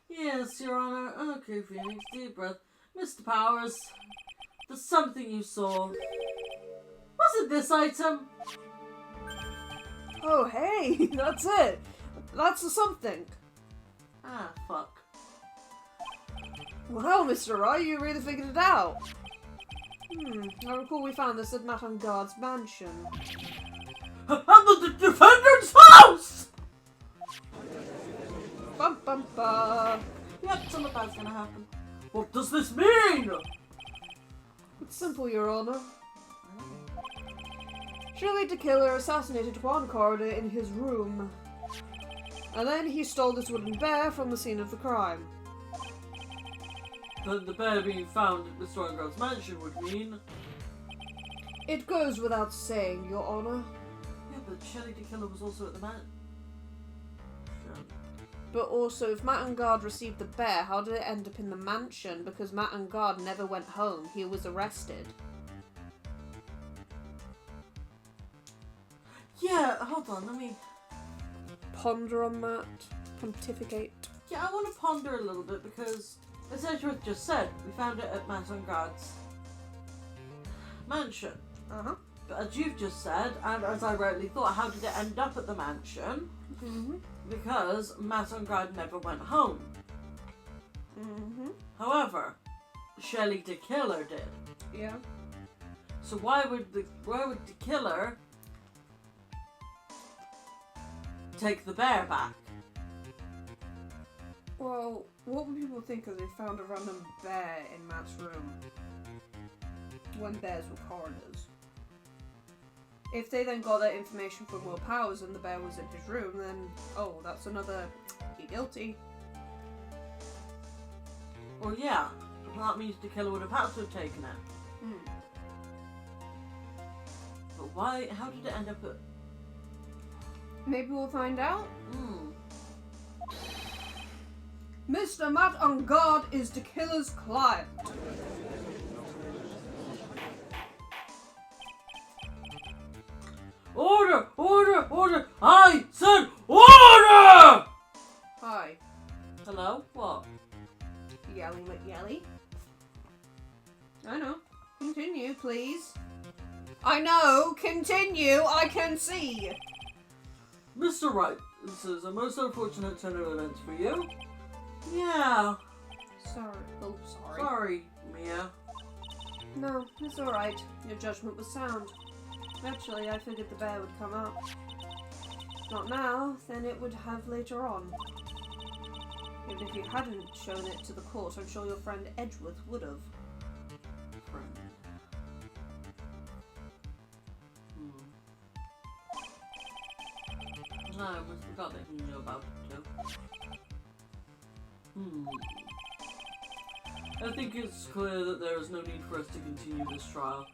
Speaker 2: Yes, Your Honor. Okay, Phoenix, deep breath. Mr. Powers, there's something you saw. Was it this item?
Speaker 1: Oh, hey, that's it. That's the something.
Speaker 2: Ah, fuck.
Speaker 1: Well, Mr. Wright, you really figured it out. I recall we found this at Matt on Guard's mansion.
Speaker 2: And the defendant's house!
Speaker 1: Bum bum bum.
Speaker 2: Yep, something bad's gonna happen. What does this mean?
Speaker 1: It's simple, Your Honor. Shirley the killer assassinated Juan Carter in his room. And then he stole this wooden bear from the scene of the crime.
Speaker 2: Then the bear being found at Mr. Enground's mansion would mean...
Speaker 1: It goes without saying, Your Honor.
Speaker 2: Yeah, but Shirley the killer was also at the mansion.
Speaker 1: But also, if Matt and Guard received the bear, how did it end up in the mansion? Because Matt and Guard never went home. He was arrested.
Speaker 2: Yeah, hold on, let me...
Speaker 1: Ponder on that. Pontificate.
Speaker 2: Yeah, I want to ponder a little bit because, as Edgeworth just said, we found it at Matt and Guard's mansion.
Speaker 1: Uh-huh.
Speaker 2: But as you've just said, and as I rightly thought, how did it end up at the mansion? Because Matt and Guard never went home. However, Shelley the killer did.
Speaker 1: Yeah.
Speaker 2: So why would the killer take the bear back?
Speaker 1: Well, what would people think if they found a random bear in Matt's room? When bears were coroners. If they then got that information from Will Powers and the bear was in his room, then, oh, that's another... He guilty.
Speaker 2: Well, yeah. Well, that means the killer would have had to have taken it. But why? How did it end up at...
Speaker 1: Maybe we'll find out. Mr. Matt on Guard is the killer's client.
Speaker 2: Order! Order! Order! I said order!
Speaker 1: Hi.
Speaker 2: Hello? What?
Speaker 1: Yelly McYelly. I know. Continue, please. I know. Continue. I can see.
Speaker 2: Mr. Wright, this is a most unfortunate turn of events for you. Yeah.
Speaker 1: Sorry. Oh, sorry.
Speaker 2: Sorry, Mia.
Speaker 1: No, it's alright. Your judgment was sound. Actually, I figured the bear would come up. Not now, then it would have later on. Even if you hadn't shown it to the court, I'm sure your friend Edgeworth would have.
Speaker 2: Friend. No, I almost forgot that he knew about it too. I think it's clear that there is no need for us to continue this trial.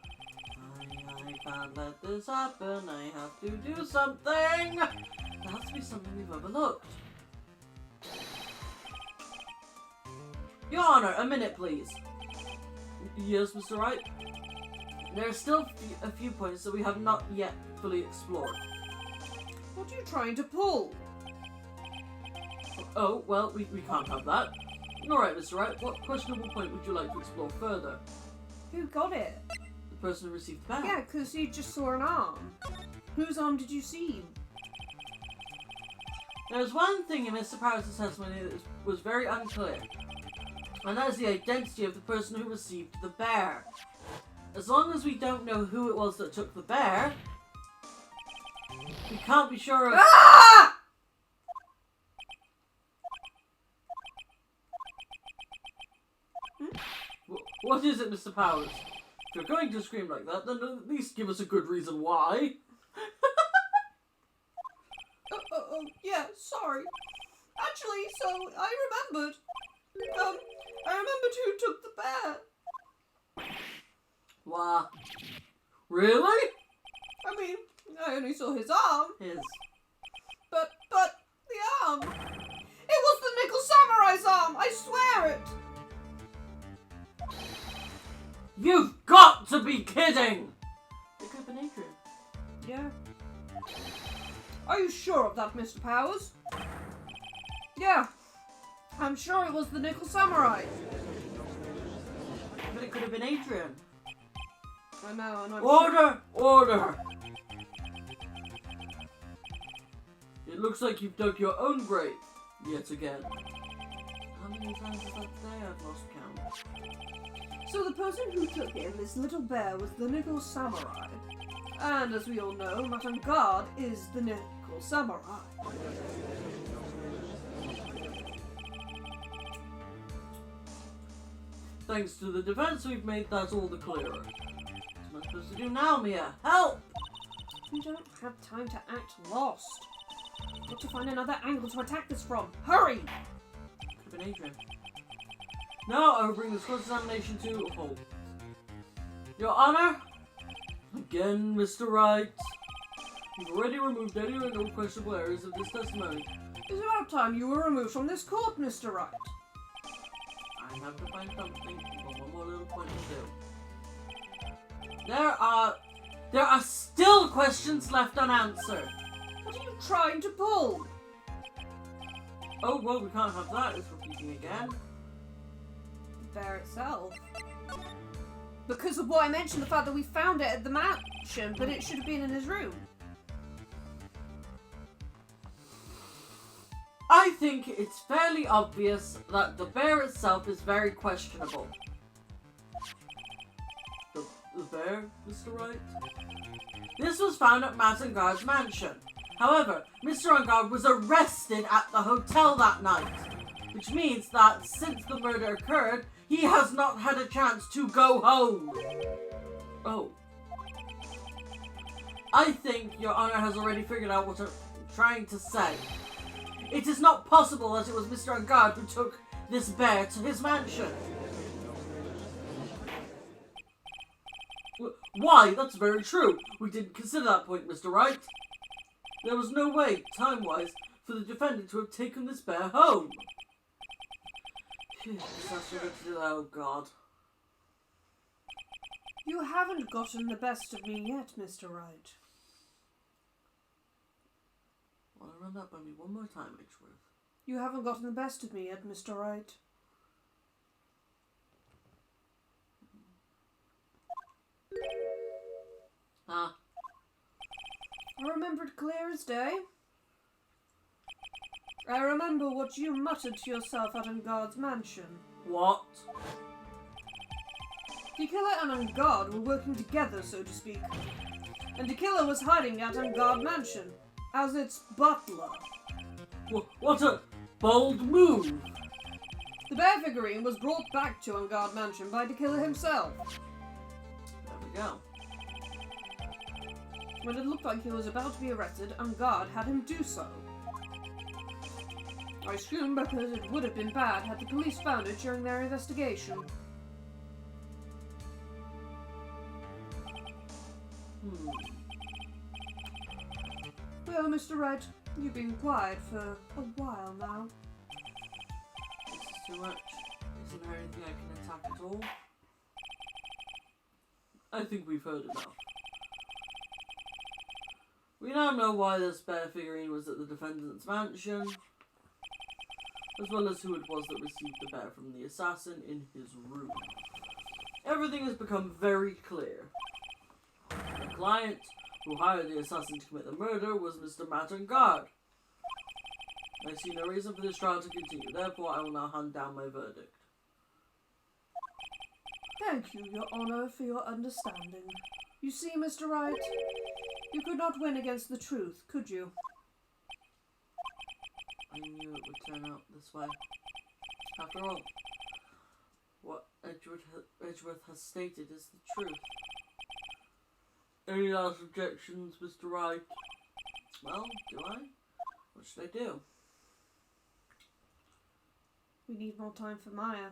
Speaker 2: I can't let this happen. I have to do something. There has to be something we've overlooked. Your Honor, a minute, please. Yes, Mr. Wright? There are still a few points that we have not yet fully explored.
Speaker 1: What are you trying to pull?
Speaker 2: Oh, well, we can't have that. Alright, Mr. Wright, what questionable point would you like to explore further?
Speaker 1: Who got it?
Speaker 2: The person who received the bag.
Speaker 1: Yeah, because you just saw an arm. Whose arm did you see?
Speaker 2: There's one thing in Mr. Powers' testimony that was very unclear, and that is the identity of the person who received the bear. As long as we don't know who it was that took the bear, we can't be sure of...
Speaker 1: Ah!
Speaker 2: What is it, Mr. Powers? If you're going to scream like that, then at least give us a good reason why.
Speaker 1: Yeah, sorry. Actually, so I remembered. I remembered who took the bear.
Speaker 2: Wow. Really?
Speaker 1: I mean, I only saw his arm.
Speaker 2: His.
Speaker 1: But the arm. It was the Nickel Samurai's arm. I swear it.
Speaker 2: You've got to be kidding! It could have been Adrian.
Speaker 1: Yeah. Are you sure of that, Mr. Powers? Yeah. I'm sure it was the Nickel Samurai.
Speaker 2: But it could have been Adrian.
Speaker 1: I know, and I'm
Speaker 2: Order! Order! It looks like you've dug your own grave. Yet again. How many times is that today? I've lost count.
Speaker 1: So the person who took him, this little bear, was the Nickel Samurai. And as we all know, Madame God is the Nickel Samurai.
Speaker 2: Thanks to the defense, we've made that all the clearer. What am I supposed to do now, Mia? Help!
Speaker 1: We don't have time to act lost. Got to find another angle to attack this from. Hurry!
Speaker 2: Could have been Adrian. Now I will bring this cross-examination to a halt. Your Honor? Again, Mr. Wright. You've already removed any and no questionable areas of this testimony.
Speaker 1: It's about time you were removed from this court, Mr. Wright.
Speaker 2: I have to find something, but one more little point to do. There are still questions left unanswered.
Speaker 1: What are you trying to pull?
Speaker 2: Oh, well, we can't have that. It's repeating again.
Speaker 1: The bear itself. Because of what I mentioned, the fact that we found it at the mansion, but it should have been in his room.
Speaker 2: I think it's fairly obvious that the bear itself is very questionable. The bear, Mr. Wright? This was found at Mazengard's mansion. However, Mr. Ungard was arrested at the hotel that night, which means that since the murder occurred, he has not had a chance to go home. Oh. I think Your Honor has already figured out what I'm trying to say. It is not possible that it was Mr. Ungard who took this bear to his mansion. Why? That's very true. We didn't consider that point, Mr. Wright. There was no way, time-wise, for the defendant to have taken this bear home. Oh, God.
Speaker 1: You haven't gotten the best of me yet, Mr. Wright.
Speaker 2: Want to run that by me one more time, Edgeworth?
Speaker 1: You haven't gotten the best of me yet, Mr. Wright.
Speaker 2: Ah.
Speaker 1: I remember it clear as day. I remember what you muttered to yourself at Ungard's mansion.
Speaker 2: What?
Speaker 1: The killer and Ungard were working together, so to speak. And the killer was hiding at Ungard mansion as its butler.
Speaker 2: What a bold move!
Speaker 1: The bear figurine was brought back to Ungard mansion by the killer himself.
Speaker 2: There we go.
Speaker 1: When it looked like he was about to be arrested, Ungard had him do so. I assume because it would have been bad had the police found it during their investigation. Well, Mr. Wright, you've been quiet for a while now.
Speaker 2: This is too much. Isn't there anything I can attack at all? I think we've heard enough. We now know why this bear figurine was at the defendant's mansion, as well as who it was that received the bear from the assassin in his room. Everything has become very clear. The client who hired the assassin to commit the murder was Mr. Mattengard. I see no reason for this trial to continue, therefore I will now hand down my verdict.
Speaker 1: Thank you, Your Honour, for your understanding. You see, Mr. Wright, you could not win against the truth, could you?
Speaker 2: I knew it would turn out this way. After all, what Edgeworth has stated is the truth. Any last objections, Mr. Wright? Well, do I? What should I do?
Speaker 1: We need more time for Maya.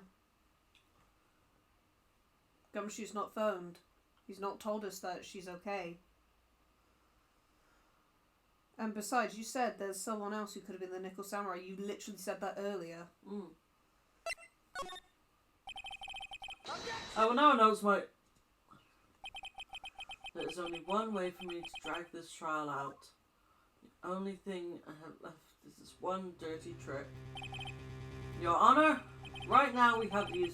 Speaker 1: Gumshoe's not phoned. He's not told us that she's okay. And besides, you said there's someone else who could have been the Nickel Samurai. You literally said that earlier.
Speaker 2: I will now announce my... There is only one way for me to drag this trial out. The only thing I have left is this one dirty trick. Your Honour, right now we have these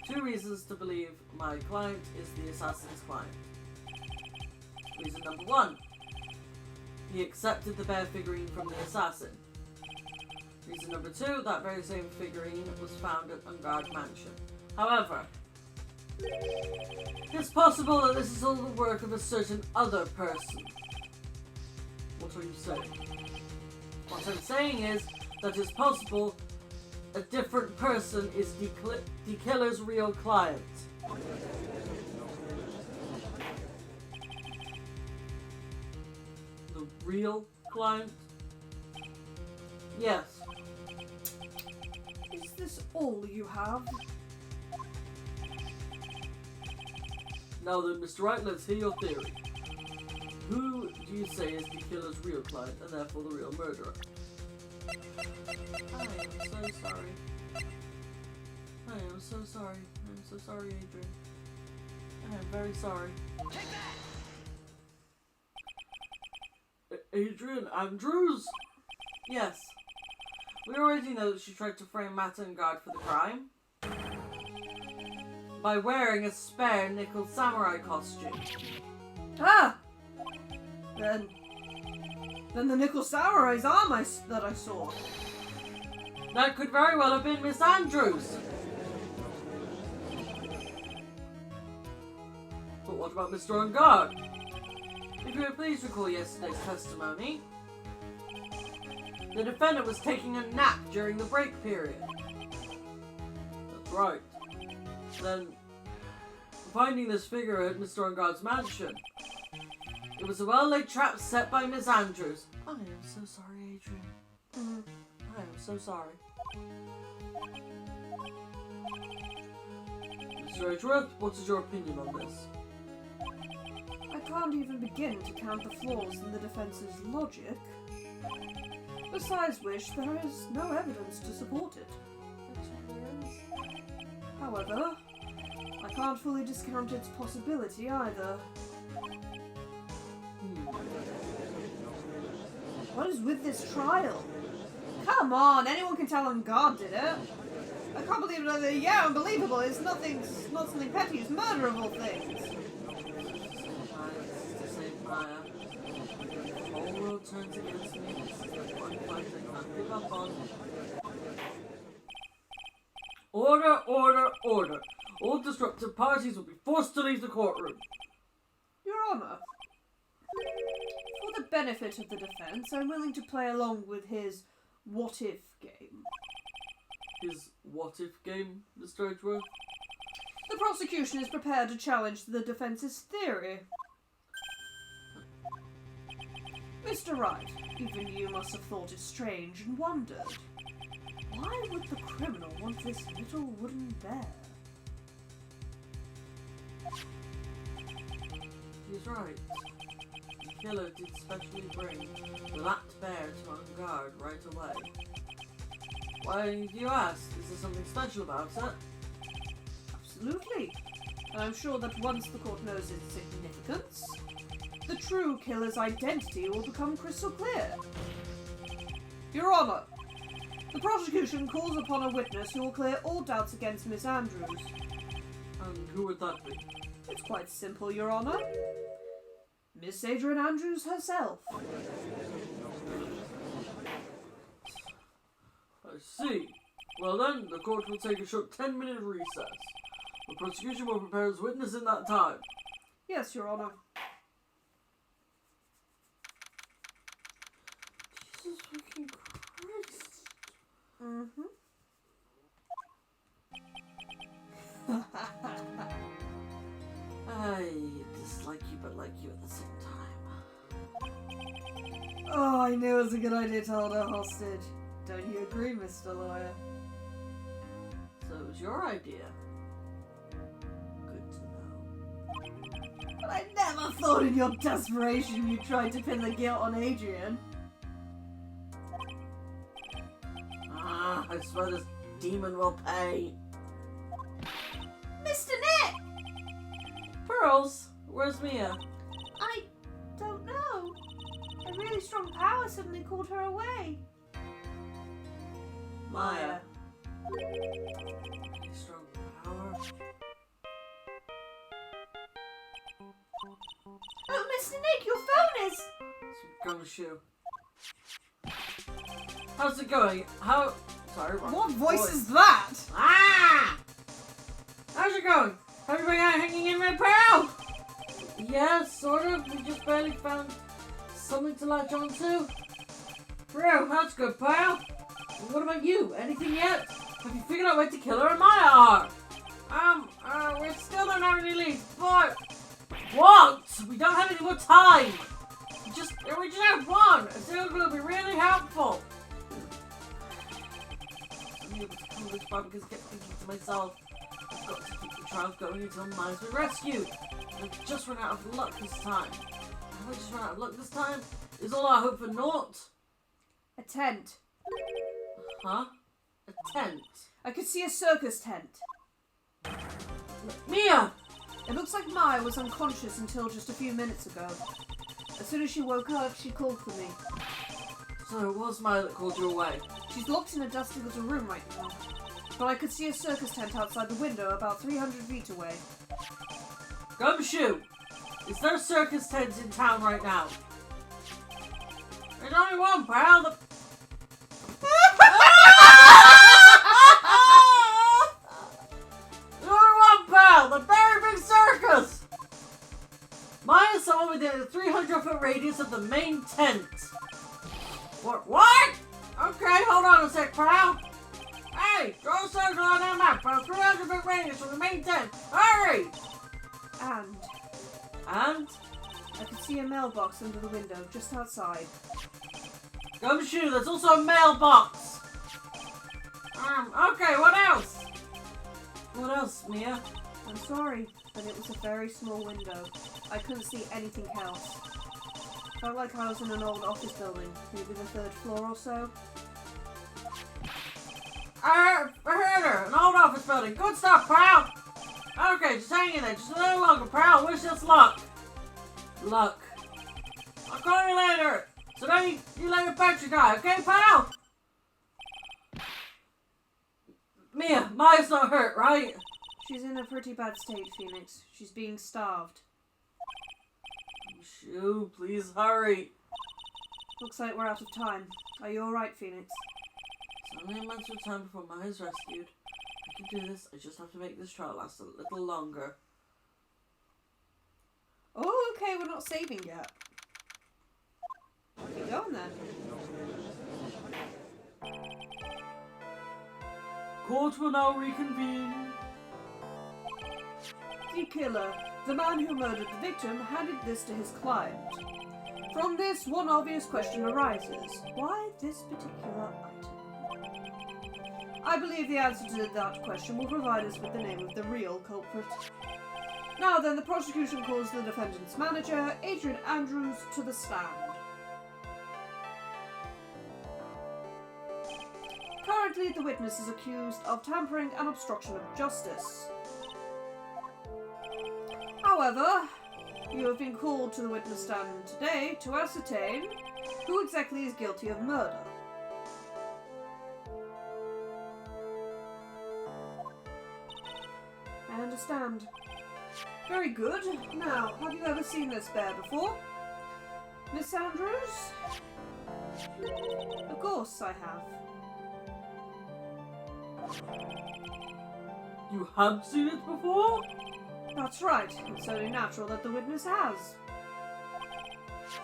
Speaker 2: 2 reasons to believe my client is the assassin's client. Reason number 1. He accepted the bear figurine from the assassin. Reason number 2, that very same figurine was found at Ungard Mansion. However, it's possible that this is all the work of a certain other person. What are you saying? What I'm saying is that it's possible a different person is the killer's real client. The real client? Yes.
Speaker 1: Is this all you have?
Speaker 2: Now then, Mr. Wright, let's hear your theory. Who do you say is the killer's real client and therefore the real murderer? I am so sorry. I am so sorry. I am so sorry, Adrian. I am very sorry. Take that! Adrian Andrews? Yes. We already know that she tried to frame Mattengard for the crime by wearing a spare Nickel Samurai costume.
Speaker 1: Ah! Then the Nickel Samurai's arm that I saw.
Speaker 2: That could very well have been Miss Andrews. But what about Mr. Ungard? If you would please recall yesterday's testimony, the defendant was taking a nap during the break period. That's right. Then, finding this figure at Mr. Ungard's mansion, it was a well-laid trap set by Miss Andrews. I am so sorry, Adrian. I am so sorry. Mr. Edgeworth, what is your opinion on this?
Speaker 1: I can't even begin to count the flaws in the defense's logic. Besides which, there is no evidence to support it. However, I can't fully discount its possibility either. What is with this trial? Come on, anyone can tell Ungard did it. I can't believe it. Yeah, unbelievable. It's not something petty. It's murder of all things.
Speaker 2: The whole world turns against me. This is the one fight I can't give up on. Order, order, order. All disruptive parties will be forced to leave the courtroom.
Speaker 1: Your Honour, for the benefit of the defence, I'm willing to play along with his what-if game.
Speaker 2: His what-if game, Mr. Edgeworth?
Speaker 1: The prosecution is prepared to challenge the defence's theory. Mr. Wright, even you must have thought it strange and wondered. Why would the criminal want this little wooden bear?
Speaker 2: He's right. The killer did specially bring that bear to Ungard right away. Why do you ask? Is there something special about it?
Speaker 1: Absolutely. And I'm sure that once the court knows its significance, the true killer's identity will become crystal clear. Your Honour, the prosecution calls upon a witness who will clear all doubts against Miss Andrews.
Speaker 2: And who would that be?
Speaker 1: It's quite simple, Your Honour. Miss Adrian Andrews herself.
Speaker 2: I see. Well then, the court will take a short 10-minute recess. The prosecution will prepare its witness in that time.
Speaker 1: Yes, Your Honour.
Speaker 2: Jesus fucking Christ.
Speaker 1: Mm-hmm.
Speaker 2: I dislike you but like you at the same time.
Speaker 1: Oh, I knew it was a good idea to hold her hostage. Don't you agree, Mr. Lawyer?
Speaker 2: So it was your idea. Good to know.
Speaker 1: But I never thought in your desperation you tried to pin the guilt on Adrian.
Speaker 2: I swear this demon will pay.
Speaker 1: Mr. Nick!
Speaker 2: Pearls, where's Mia?
Speaker 1: I don't know. A really strong power suddenly called her away.
Speaker 2: Maya. Really strong power.
Speaker 1: Oh, Mr. Nick, your phone is...
Speaker 2: Gumshoe. How's it going? Sorry, wrong
Speaker 1: What voice is that?
Speaker 2: Ah! How's it going? Everybody out hanging in there, pal? Yeah, sort of. We just barely found something to latch onto. Bro, that's good, pal. And what about you? Anything yet? Have you figured out where to kill her and Maya are? We still don't have any leads, but... What? We don't have any more time. We just have one. I think it will be really helpful. I'm able to come this far because I kept thinking to myself, I've got to keep the trial going until Maya's been rescued. I've just run out of luck this time. Have I just run out of luck this time? Is all our hope for naught?
Speaker 1: A tent.
Speaker 2: Huh? A tent?
Speaker 1: I could see a circus tent.
Speaker 2: Mia!
Speaker 1: It looks like Maya was unconscious until just a few minutes ago. As soon as she woke up, she called for me.
Speaker 2: So it was Maya that called you away?
Speaker 1: She's locked in a dusty little room right now. But I could see a circus tent outside the window about 300 feet away.
Speaker 2: Gumshoe! Is there circus tents in town right now? There's only one, pal. There's only one, pal. The very big circus. Maya's someone within a 300-foot radius of the main tent. What? Okay, hold on a sec, pal. Hey, draw a circle on that map for a 300-foot radius from the main tent. Hurry!
Speaker 1: And
Speaker 2: And?
Speaker 1: I could see a mailbox under the window just outside.
Speaker 2: Gumshoe, there's also a mailbox. Okay, what else? What else, Mia?
Speaker 1: I'm sorry, but it was a very small window. I couldn't see anything else. Felt like I was in an old office building, maybe the 3rd floor or so.
Speaker 2: I heard her. An old office building. Good stuff, pal. Okay, just hang in there. Just a little longer, pal. Wish us luck. Luck. I'll call you later. So then you let your battery die, okay, pal? Mia, Maya's not hurt, right?
Speaker 1: She's in a pretty bad state, Phoenix. She's being starved.
Speaker 2: Shoo, please hurry.
Speaker 1: Looks like we're out of time. Are you alright, Phoenix?
Speaker 2: It's only a matter of time before Maya's rescued. I can do this. I just have to make this trial last a little longer.
Speaker 1: Oh, okay, we're not saving yet. Keep going then.
Speaker 2: Court will now reconvene.
Speaker 1: The killer, the man who murdered the victim, handed this to his client. From this, one obvious question arises. Why this particular item? I believe the answer to that question will provide us with the name of the real culprit. Now then, the prosecution calls the defendant's manager, Adrian Andrews, to the stand. Currently, the witness is accused of tampering and obstruction of justice. However, you have been called to the witness stand today to ascertain who exactly is guilty of murder. I understand. Very good. Now, have you ever seen this bear before? Miss Andrews? Of course I have.
Speaker 2: You have seen it before?
Speaker 1: That's right. It's only natural that the witness has.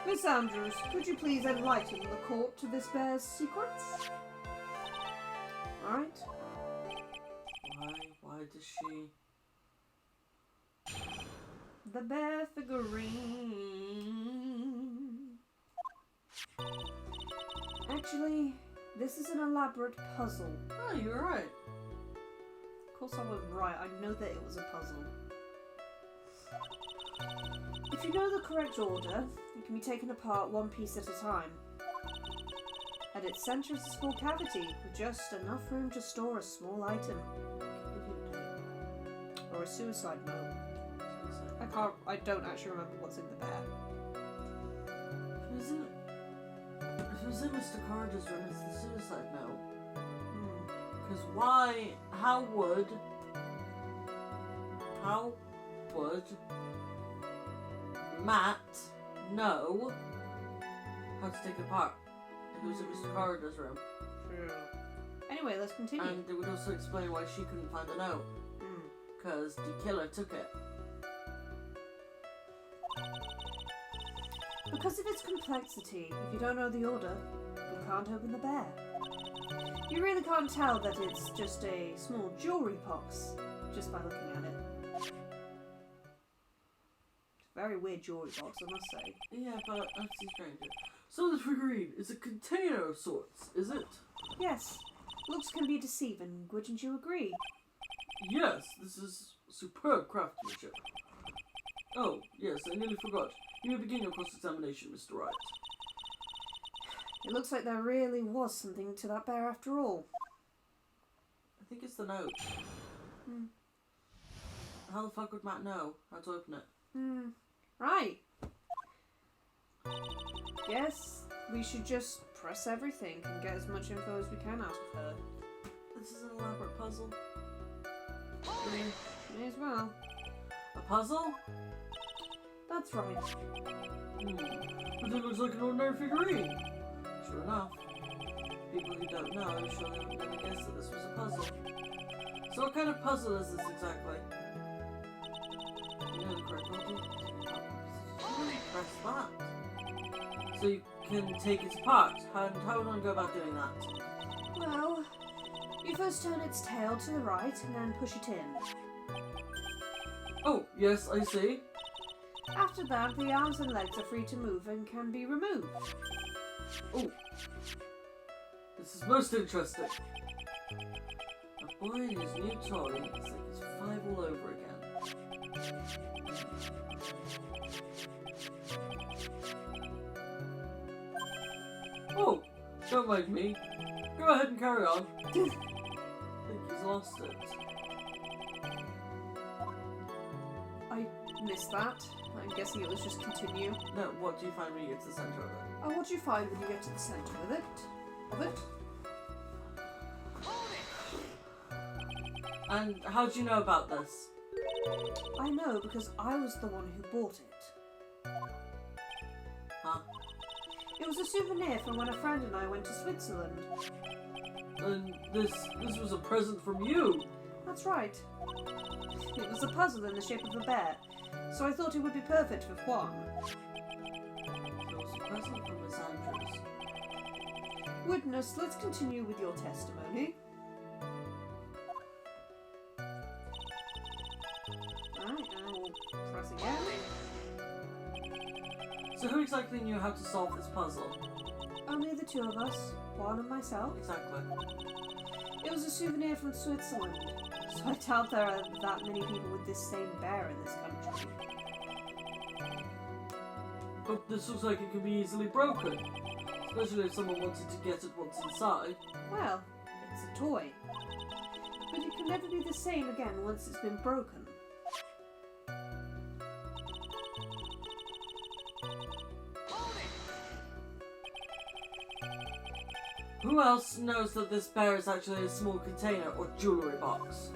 Speaker 1: Miss Andrews, could you please enlighten the court to this bear's secrets? Alright.
Speaker 2: Why does she...
Speaker 1: The bear figurine. Actually, this is an elaborate puzzle.
Speaker 2: Oh, you're right.
Speaker 1: Of course I was right. I know that it was a puzzle. If you know the correct order, it can be taken apart one piece at a time. At its centre is a small cavity with just enough room to store a small item. Or a suicide note. I don't actually remember what's in the bear.
Speaker 2: If it was in Mr. Carter's room, it's the suicide note. Because how would Matt know how to take it apart? It was in Mr. Carter's room.
Speaker 1: True. Anyway, let's continue.
Speaker 2: And it would also explain why she couldn't find the note. Because the killer took it.
Speaker 1: Because of its complexity, if you don't know the order, you can't open the bear. You really can't tell that it's just a small jewellery box just by looking at it. It's a very weird jewellery box, I must say.
Speaker 2: Yeah, but that's strange. So the figurine is a container of sorts, is it?
Speaker 1: Yes. Looks can be deceiving, wouldn't you agree?
Speaker 2: Yes, this is superb craftsmanship. Oh, yes, I nearly forgot. You may begin your cross-examination, Mr. Wright.
Speaker 1: It looks like there really was something to that bear after all.
Speaker 2: I think it's the note. How the fuck would Matt know how to open it?
Speaker 1: Right. Guess we should just press everything and get as much info as we can out of her.
Speaker 2: This is an elaborate puzzle.
Speaker 1: May as well.
Speaker 2: A puzzle?
Speaker 1: That's right.
Speaker 2: But it looks like an ordinary figurine. Sure enough. People who don't know surely would never guess that this was a puzzle. So what kind of puzzle is this exactly? You know the correct order? Press that. So you can take it apart. How would one go about doing that?
Speaker 1: Well, you first turn its tail to the right and then push it in.
Speaker 2: Oh, yes, I see.
Speaker 1: After that, the arms and legs are free to move and can be removed.
Speaker 2: Oh, this is most interesting. A boy and his new toy. It's like it's 5 all over again. Oh, don't mind me. Go ahead and carry on. I think he's lost it.
Speaker 1: I missed that. I'm guessing it was just continue.
Speaker 2: No, what do you find when you get to the centre of it?
Speaker 1: Oh, what do you find when you get to the centre of it?
Speaker 2: And how do you know about this?
Speaker 1: I know because I was the one who bought it.
Speaker 2: Huh?
Speaker 1: It was a souvenir from when a friend and I went to Switzerland.
Speaker 2: And this was a present from you.
Speaker 1: That's right. It was a puzzle in the shape of a bear, so I thought it would be perfect for Juan.
Speaker 2: It was a present from Miss Andrews.
Speaker 1: Witness, let's continue with your testimony. Alright, now we'll press again.
Speaker 2: So who exactly knew how to solve this puzzle?
Speaker 1: Only the two of us, Juan and myself.
Speaker 2: Exactly.
Speaker 1: It was a souvenir from Switzerland, so I doubt there are that many people with this same bear in this country.
Speaker 2: But this looks like it can be easily broken. Especially if someone wanted to get at what's inside.
Speaker 1: Well, it's a toy. But it can never be the same again once it's been broken.
Speaker 2: Who else knows that this bear is actually a small container or jewellery box?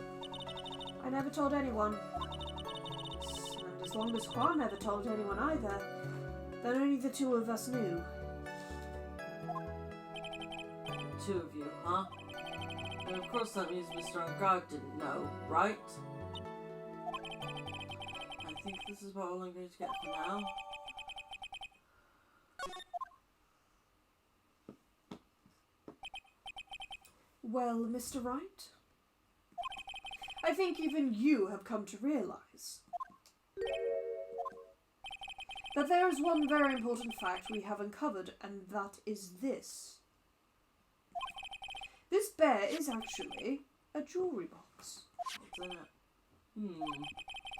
Speaker 1: I never told anyone. And as long as Juan never told anyone either, then only the two of us knew.
Speaker 2: Two of you, huh? And of course that means Mr. Angard didn't know, right? I think this is about all I'm going to get for now.
Speaker 1: Well, Mr. Wright, I think even you have come to realise that there is one very important fact we have uncovered, and that is this. This bear is actually a jewellery box.
Speaker 2: What's in it?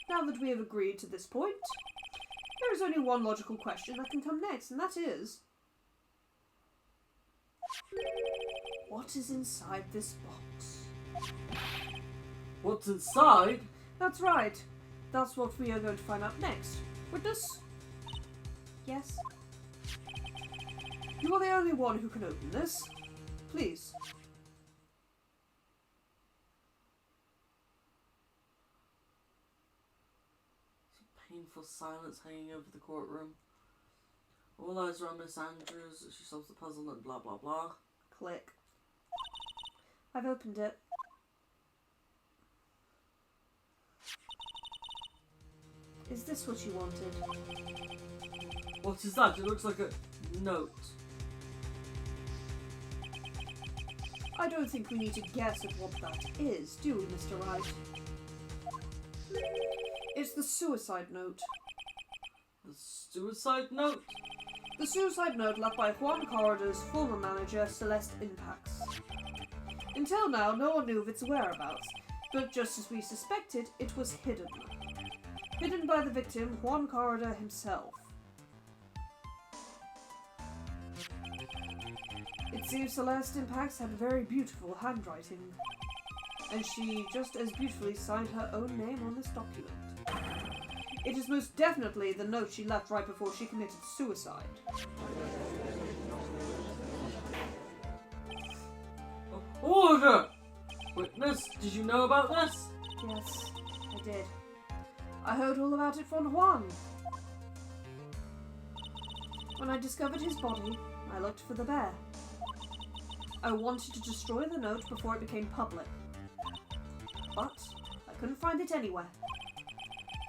Speaker 1: Now that we have agreed to this point, there is only one logical question that can come next, and that is, what is inside this box?
Speaker 2: What's inside?
Speaker 1: That's right. That's what we are going to find out next. Witness? Yes? You are the only one who can open this. Please.
Speaker 2: Painful silence hanging over the courtroom. All eyes are on Miss Andrews as she solves the puzzle and blah blah blah.
Speaker 1: Click. I've opened it. Is this what you wanted?
Speaker 2: What is that? It looks like a note.
Speaker 1: I don't think we need to guess at what that is, do we, Mr. Wright? It's the suicide note.
Speaker 2: The suicide note?
Speaker 1: The suicide note left by Juan Corridor's former manager, Celeste Impax. Until now, no one knew of its whereabouts, but just as we suspected, it was hidden. Hidden by the victim, Juan Corridor himself. It seems Celeste Impax had very beautiful handwriting, and she just as beautifully signed her own name on this document. It is most definitely the note she left right before she committed suicide.
Speaker 2: Order! Witness, did you know about this?
Speaker 1: Yes, I did. I heard all about it from Juan. When I discovered his body, I looked for the bear. I wanted to destroy the note before it became public. But I couldn't find it anywhere.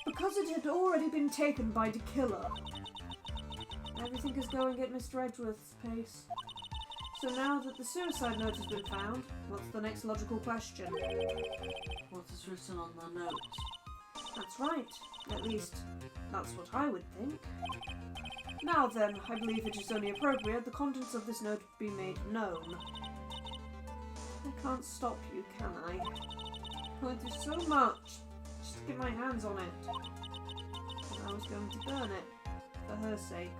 Speaker 1: Because it had already been taken by the killer. Everything is going at Mr. Edgeworth's pace. So now that the suicide note has been found, what's the next logical question?
Speaker 2: What is written on the note?
Speaker 1: That's right. At least, that's what I would think. Now then, I believe it is only appropriate the contents of this note be made known. I can't stop you, can I? I would do so much just to get my hands on it. And I was going to burn it, for her sake.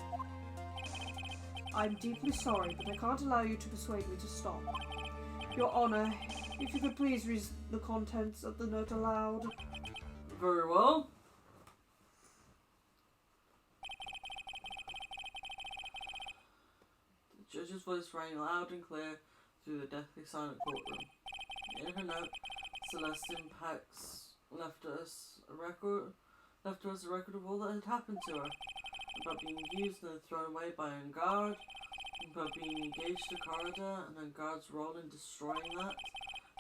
Speaker 1: I'm deeply sorry, but I can't allow you to persuade me to stop. Your Honour, if you could please read the contents of the note aloud.
Speaker 2: Very well. The judge's voice rang loud and clear through the deathly silent courtroom. In her note, Celeste Impax left us a record of all that had happened to her, about being used and then thrown away by Angard, about being engaged to Corridor and Angard's role in destroying that,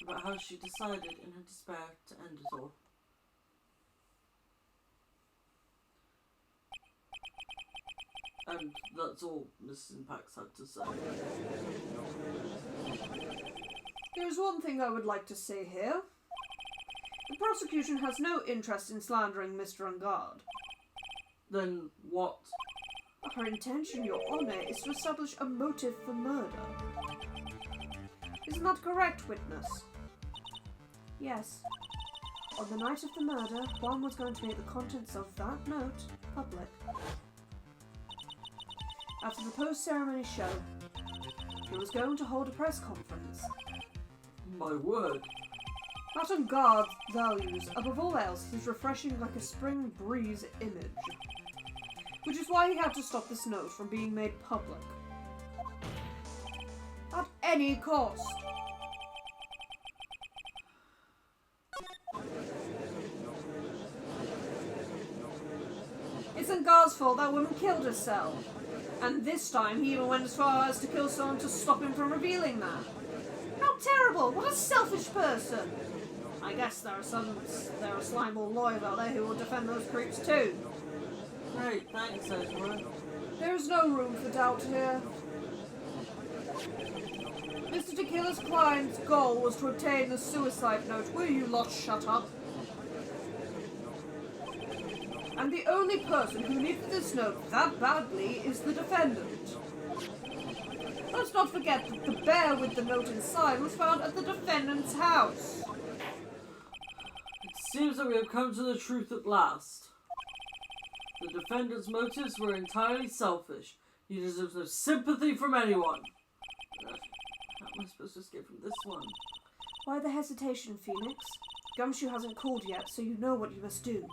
Speaker 2: about how she decided in her despair to end it all. And that's all Mrs. Impax had to say.
Speaker 1: There's one thing I would like to say here. The prosecution has no interest in slandering Mr. Angard.
Speaker 2: Then what?
Speaker 1: Our intention, Your Honour, is to establish a motive for murder. Isn't that correct, witness? Yes. On the night of the murder, Juan was going to make the contents of that note public. After the post-ceremony show, he was going to hold a press conference.
Speaker 2: My word.
Speaker 1: That Angard values, above all else, his refreshing like a spring breeze image. Which is why he had to stop this note from being made public. at any cost. It's Angar's fault that woman killed herself. And this time he even went as far as to kill someone to stop him from revealing that. How terrible! What a selfish person! I guess there are slimeball lawyers out there who will defend those creeps too.
Speaker 2: Great, thanks, Edward.
Speaker 1: There is no room for doubt here. Mr. Tequila's client's goal was to obtain the suicide note. Will you lot shut up? And the only person who needed this note that badly is the defendant. Let's not forget that the bear with the note inside was found at the defendant's house.
Speaker 2: It seems that we have come to the truth at last. The defendant's motives were entirely selfish. He deserves no sympathy from anyone. How am I supposed to escape from this one?
Speaker 1: Why the hesitation, Phoenix? Gumshoe hasn't called yet, so you know what you must do.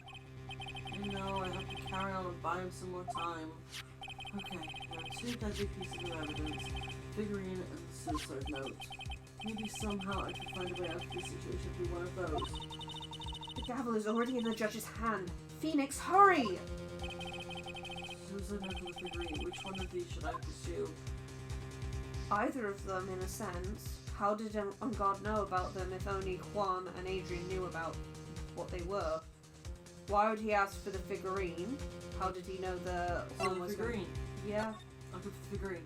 Speaker 2: I know, I have to carry on and buy him some more time. Okay, there are two deadly pieces of evidence. Figurine and the suicide note. Maybe somehow I can find a way out of this situation through one of those.
Speaker 1: The gavel is already in the judge's hand. Phoenix, hurry!
Speaker 2: Suicide note and the figurine. Which one of these should I pursue?
Speaker 1: Either of them, in a sense. How did Ungard know about them if only Juan and Adrian knew about what they were? Why would he ask for the figurine? How did he know the
Speaker 2: Juan was figurine?
Speaker 1: Yeah.
Speaker 2: I'll go for the figurine.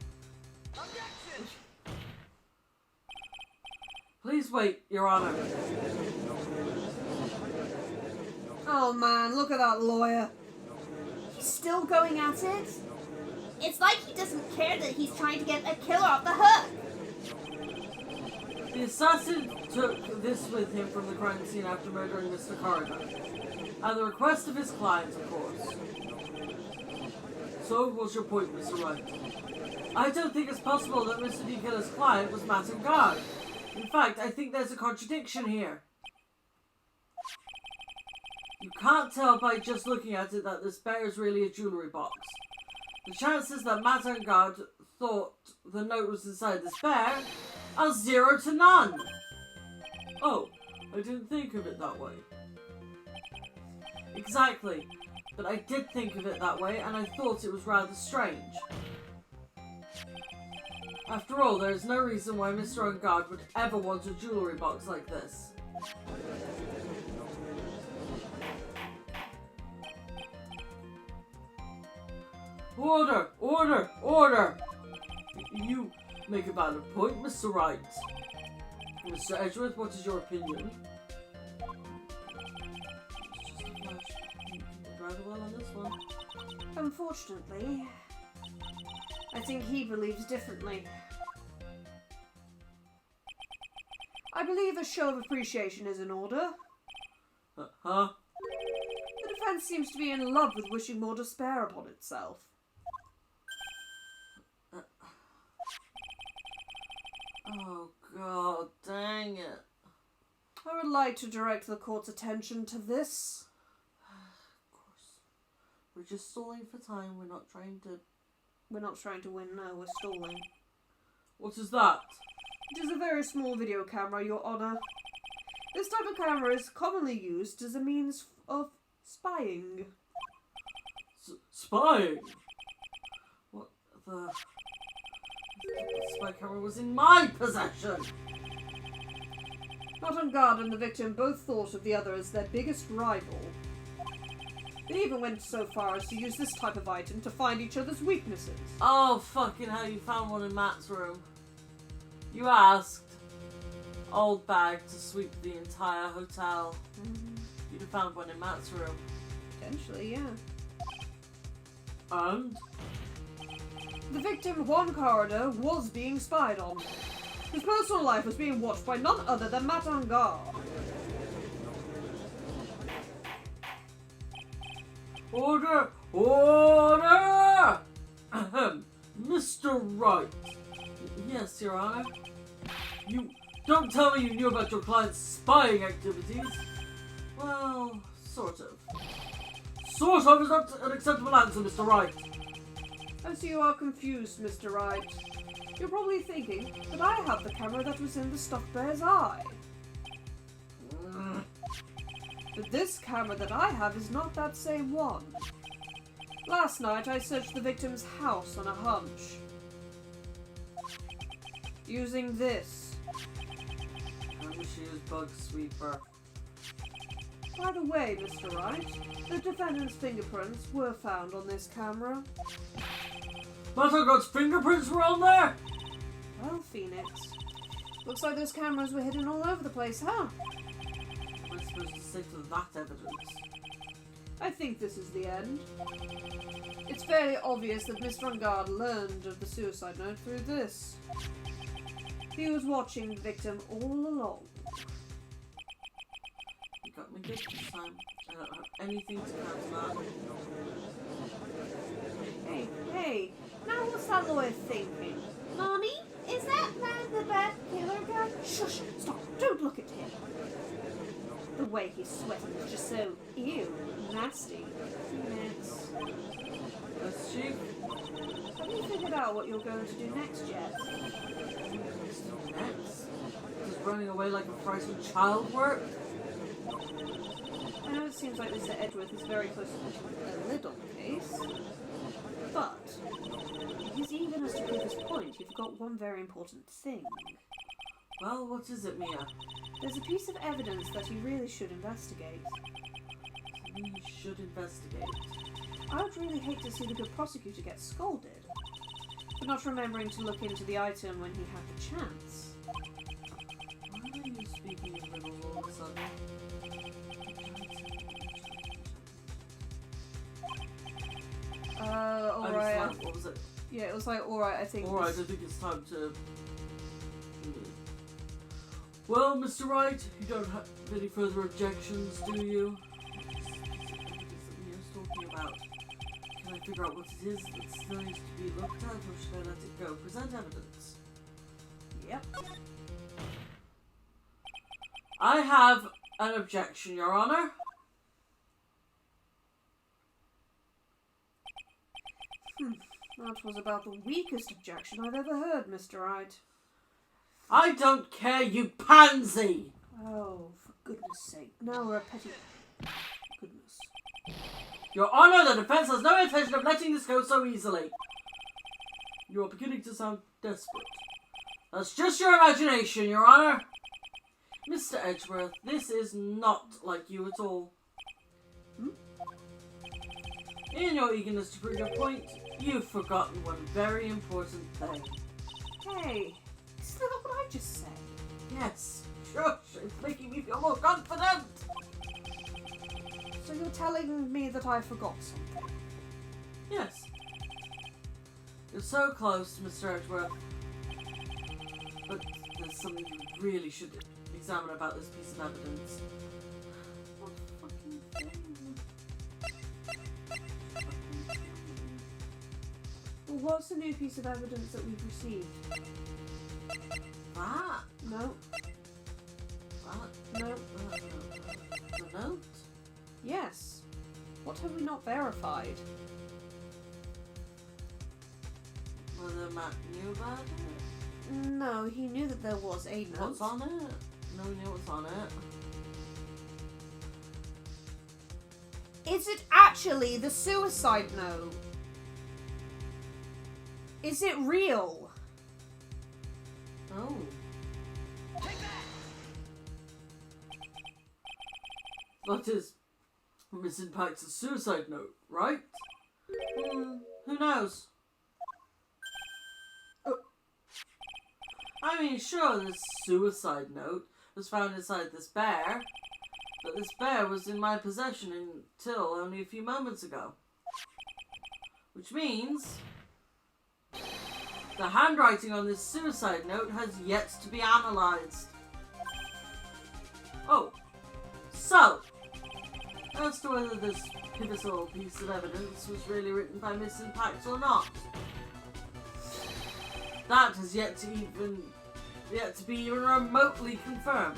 Speaker 2: Please wait, Your Honor.
Speaker 1: Oh man, look at that lawyer. He's still going at it? It's like he doesn't care that he's trying to get a killer off the hook.
Speaker 2: The assassin took this with him from the crime scene after murdering Mr. Carter. At the request of his client, of course. So, what's your point, Mr. Wright? I don't think it's possible that Mr. Tequila's client was Matt Ungard. In fact, I think there's a contradiction here. You can't tell by just looking at it that this bear is really a jewellery box. The chances that Matt Ungard thought the note was inside this bear are 0 to none. Oh, I didn't think of it that way. Exactly, but I did think of it that way and I thought it was rather strange. After all, there is no reason why Mr. Ungard would ever want a jewellery box like this. Order! Order! Order! You make a valid point, Mr. Wright. Mr. Edgeworth, what is your opinion? It's just a flash. You did rather well on this one.
Speaker 1: Unfortunately, I think he believes differently. I believe a show of appreciation is in order.
Speaker 2: Huh?
Speaker 1: The defense seems to be in love with wishing more despair upon itself.
Speaker 2: Oh god, dang it.
Speaker 1: I would like to direct the court's attention to this.
Speaker 2: Of course. We're just stalling for time, we're not trying to...
Speaker 1: We're not trying to win, no, we're stalling.
Speaker 2: What is that?
Speaker 1: It is a very small video camera, Your Honour. This type of camera is commonly used as a means of spying.
Speaker 2: Spying? What the... The spy camera was in my possession!
Speaker 1: Not Ungard and the victim both thought of the other as their biggest rival. They even went so far as to use this type of item to find each other's weaknesses.
Speaker 2: Oh, fucking hell, you found one in Matt's room. You asked old bag to sweep the entire hotel. You'd have found one in Matt's room.
Speaker 1: Potentially, yeah.
Speaker 2: And?
Speaker 1: The victim, Juan Carter, was being spied on. His personal life was being watched by none other than Matt Ungard.
Speaker 2: Order! Order! Ahem. Mr. Wright. Yes, Your Honor. You don't tell me you knew about your client's spying activities. Well, sort of. Sort of is not an acceptable answer, Mr. Wright.
Speaker 1: I see you are confused, Mr. Wright. You're probably thinking that I have the camera that was in the stuffed bear's eye. But this camera that I have is not that same one. Last night I searched the victim's house on a hunch. Using this.
Speaker 2: I wish you used Bug Sweeper.
Speaker 1: By the way, Mr. Wright, the defendant's fingerprints were found on this camera.
Speaker 2: Buttergut's fingerprints were on there?
Speaker 1: Well, Phoenix, looks like those cameras were hidden all over the place, huh?
Speaker 2: Am I supposed to stick to that evidence?
Speaker 1: I think this is the end. It's fairly obvious that Miss Vanguard learned of the suicide note through this. He was watching the victim all along.
Speaker 2: You got me good this time. I don't have anything to counter that.
Speaker 1: Hey, now what's that lawyer thinking? Mommy, is that man the bad killer guy? Shush, stop, don't look at him. The way he's sweating is just so, ew, nasty. Next.
Speaker 2: Yes, Chief?
Speaker 1: Have you figured out what you're going to do next yet?
Speaker 2: Next? Just running away like a frightened child work?
Speaker 1: I know it seems like Mr. Edgeworth is very close to a little case, but in his eagerness to prove his point, you forgot one very important thing.
Speaker 2: Well, what is it, Mia?
Speaker 1: There's a piece of evidence that you really should investigate.
Speaker 2: We should investigate.
Speaker 1: I would really hate to see the good prosecutor get scolded for not remembering to look into the item when he had the chance.
Speaker 2: Why are you speaking in riddles all of a sudden?
Speaker 1: Alright.
Speaker 2: What was it?
Speaker 1: Yeah, it was like, alright, I think.
Speaker 2: Alright, I think it's time to... Well, Mr. Wright, you don't have any further objections, do you? Talking about. Can I figure out what it is that still needs to be looked at, or should I let it go? Present evidence.
Speaker 1: Yep.
Speaker 2: I have an objection, Your Honor.
Speaker 1: That was about the weakest objection I've ever heard, Mr. Wright.
Speaker 2: I don't care, you pansy!
Speaker 1: Oh, for goodness sake. Now we're a petty... Goodness.
Speaker 2: Your Honor, the defense has no intention of letting this go so easily. You are beginning to sound desperate. That's just your imagination, Your Honor. Mr. Edgeworth, this is not like you at all. In your eagerness to prove your point, you've forgotten one very important thing.
Speaker 1: Hey, isn't that what I just said?
Speaker 2: Yes, shush, it's making me feel more confident.
Speaker 1: So you're telling me that I forgot something?
Speaker 2: Yes. You're so close, Mr. Edgeworth. But there's something you really should examine about this piece of evidence. What fucking thing?
Speaker 1: Well, what's the new piece of evidence that we've received?
Speaker 2: That?
Speaker 1: No.
Speaker 2: That?
Speaker 1: No.
Speaker 2: The note?
Speaker 1: Yes. What have we not verified?
Speaker 2: Whether Matt knew about it?
Speaker 1: No, he knew that there was a note.
Speaker 2: What's on it? No one knew what's on it.
Speaker 1: Is it actually the suicide note? Is it real?
Speaker 2: Oh. That is Miss Impact's suicide note, right? Who knows? I mean, sure, this suicide note was found inside this bear, but this bear was in my possession until only a few moments ago. Which means the handwriting on this suicide note has yet to be analysed. Oh, so, as to whether this pivotal piece of evidence was really written by Miss Impact or not, that has yet to be even remotely confirmed.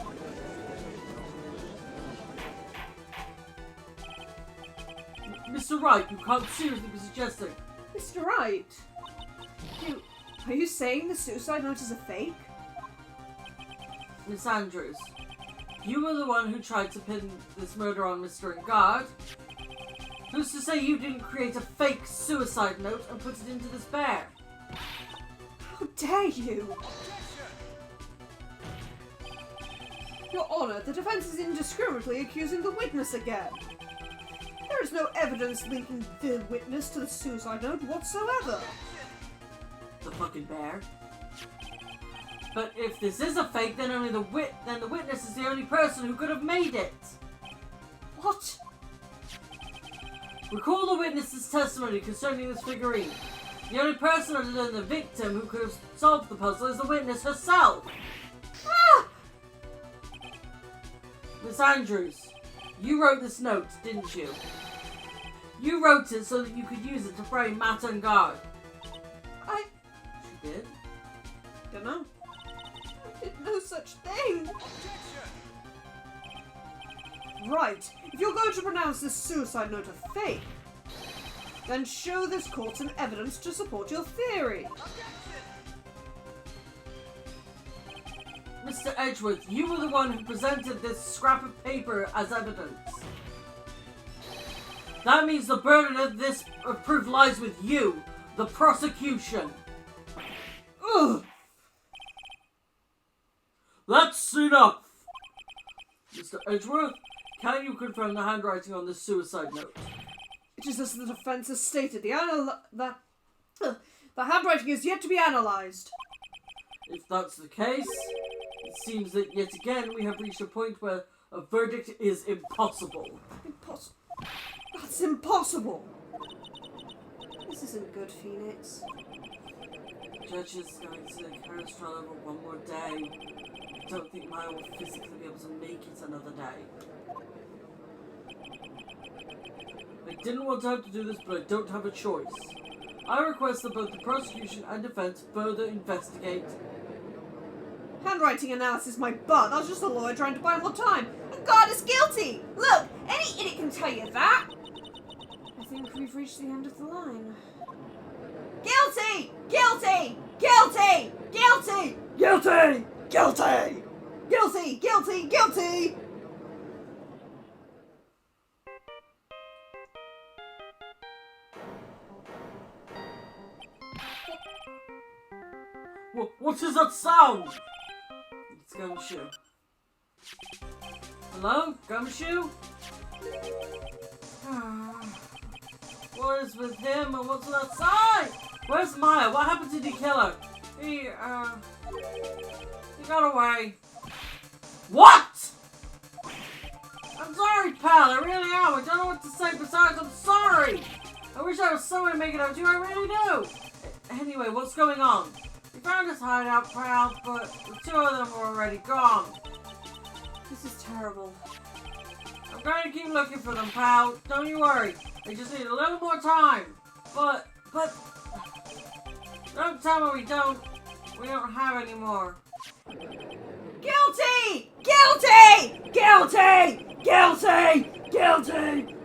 Speaker 2: Mr. Wright, you can't seriously be suggesting.
Speaker 1: Mr. Wright, Are you saying the suicide note is a fake?
Speaker 2: Miss Andrews, you were the one who tried to pin this murder on Mr. Ingard. Who's to say you didn't create a fake suicide note and put it into this bear?
Speaker 1: How dare you! Your Honor, the defense is indiscriminately accusing the witness again. There is no evidence linking the witness to the suicide note whatsoever.
Speaker 2: The fucking bear. But if this is a fake, then the witness is the only person who could have made it.
Speaker 1: What?
Speaker 2: Recall the witness's testimony concerning this figurine. The only person other than the victim who could have solved the puzzle is the witness herself.
Speaker 1: Ah!
Speaker 2: Miss Andrews, you wrote this note, didn't you? You wrote it so that you could use it to frame Matt and Guard. She did?
Speaker 1: Don't know. I did no such thing. Right. If you're going to pronounce this suicide note a fake, then show this court some evidence to support your theory.
Speaker 2: Mr. Edgeworth, you were the one who presented this scrap of paper as evidence. That means the burden of this proof lies with you, the prosecution.
Speaker 1: Ugh!
Speaker 2: That's enough! Mr. Edgeworth, can you confirm the handwriting on this suicide note?
Speaker 1: It is as the defense has stated. The handwriting is yet to be analysed.
Speaker 2: If that's the case, it seems that yet again we have reached a point where a verdict is impossible.
Speaker 1: Impossible. That's impossible. This isn't good, Phoenix.
Speaker 2: Judge is going to carry us trial over one more day. I don't think Maya will physically be able to make it another day. I didn't want to have to do this, but I don't have a choice. I request that both the prosecution and defense further investigate.
Speaker 1: Handwriting analysis, my butt. That's just a lawyer trying to buy more time. And God is guilty. Look, any idiot can tell you that. I think we've reached the end of the line. Guilty! Guilty! Guilty! Guilty! Guilty! Guilty! Guilty! Guilty! Guilty!
Speaker 2: What is that sound? It's Gumshoe. Hello? Gumshoe? What is with him and what's that sign? Where's Maya? What happened to the killer? He got away. What? I'm sorry, pal. I really am. I don't know what to say besides I'm sorry. I wish I was someone to make it up to you. I really do. Anyway, what's going on? We found his hideout, pal, but the two of them were already gone.
Speaker 1: This is terrible.
Speaker 2: I'm going to keep looking for them, pal. Don't you worry. They just need a little more time. But, don't tell me we don't have any more.
Speaker 1: Guilty! Guilty! Guilty! Guilty! Guilty!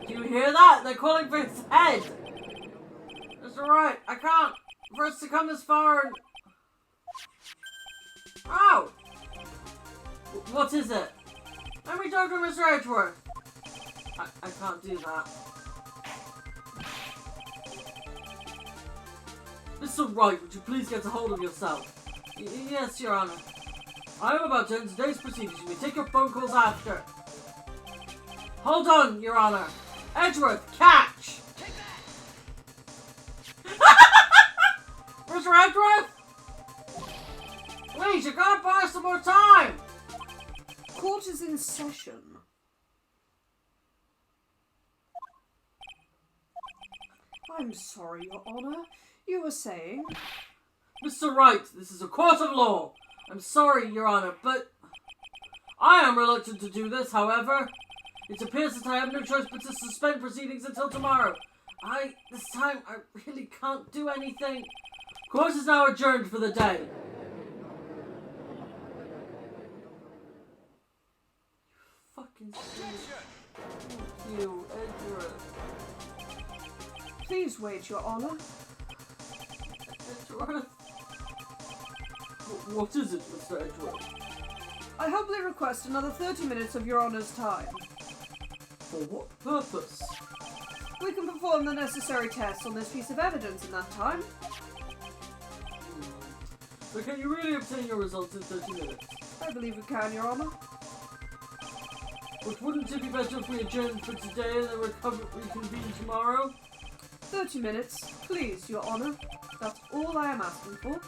Speaker 2: Do you hear that? They're calling for his head. That's alright. I can't. For us to come this far and... Oh! What is it? Let me talk to Mr. Edgeworth. I can't do that. Mr. Wright, would you please get a hold of yourself? Yes, Your Honor. I am about to end today's proceedings. You may take your phone calls after. Hold on, Your Honor. Edgeworth, catch! Mr. Edgeworth? Please, you gotta buy us some more time!
Speaker 1: Court is in session. I'm sorry, Your Honor. You were saying?
Speaker 2: Mr. Wright, this is a court of law. I'm sorry, Your Honor, but I am reluctant to do this, however. It appears that I have no choice but to suspend proceedings until tomorrow. This time, I really can't do anything. Court is now adjourned for the day. Fucking shit. Thank you, Edgeworth.
Speaker 1: Please wait, Your Honor.
Speaker 2: Edgeworth? What is it, Mr. Edgeworth?
Speaker 1: I humbly request another 30 minutes of Your Honor's time.
Speaker 2: For what purpose?
Speaker 1: We can perform the necessary tests on this piece of evidence in that time.
Speaker 2: But can you really obtain your results in 30 minutes?
Speaker 1: I believe we can, Your Honor.
Speaker 2: But wouldn't it be better if we adjourned for today and then reconvene tomorrow?
Speaker 1: 30 minutes, please, Your Honor. That's all I am asking for.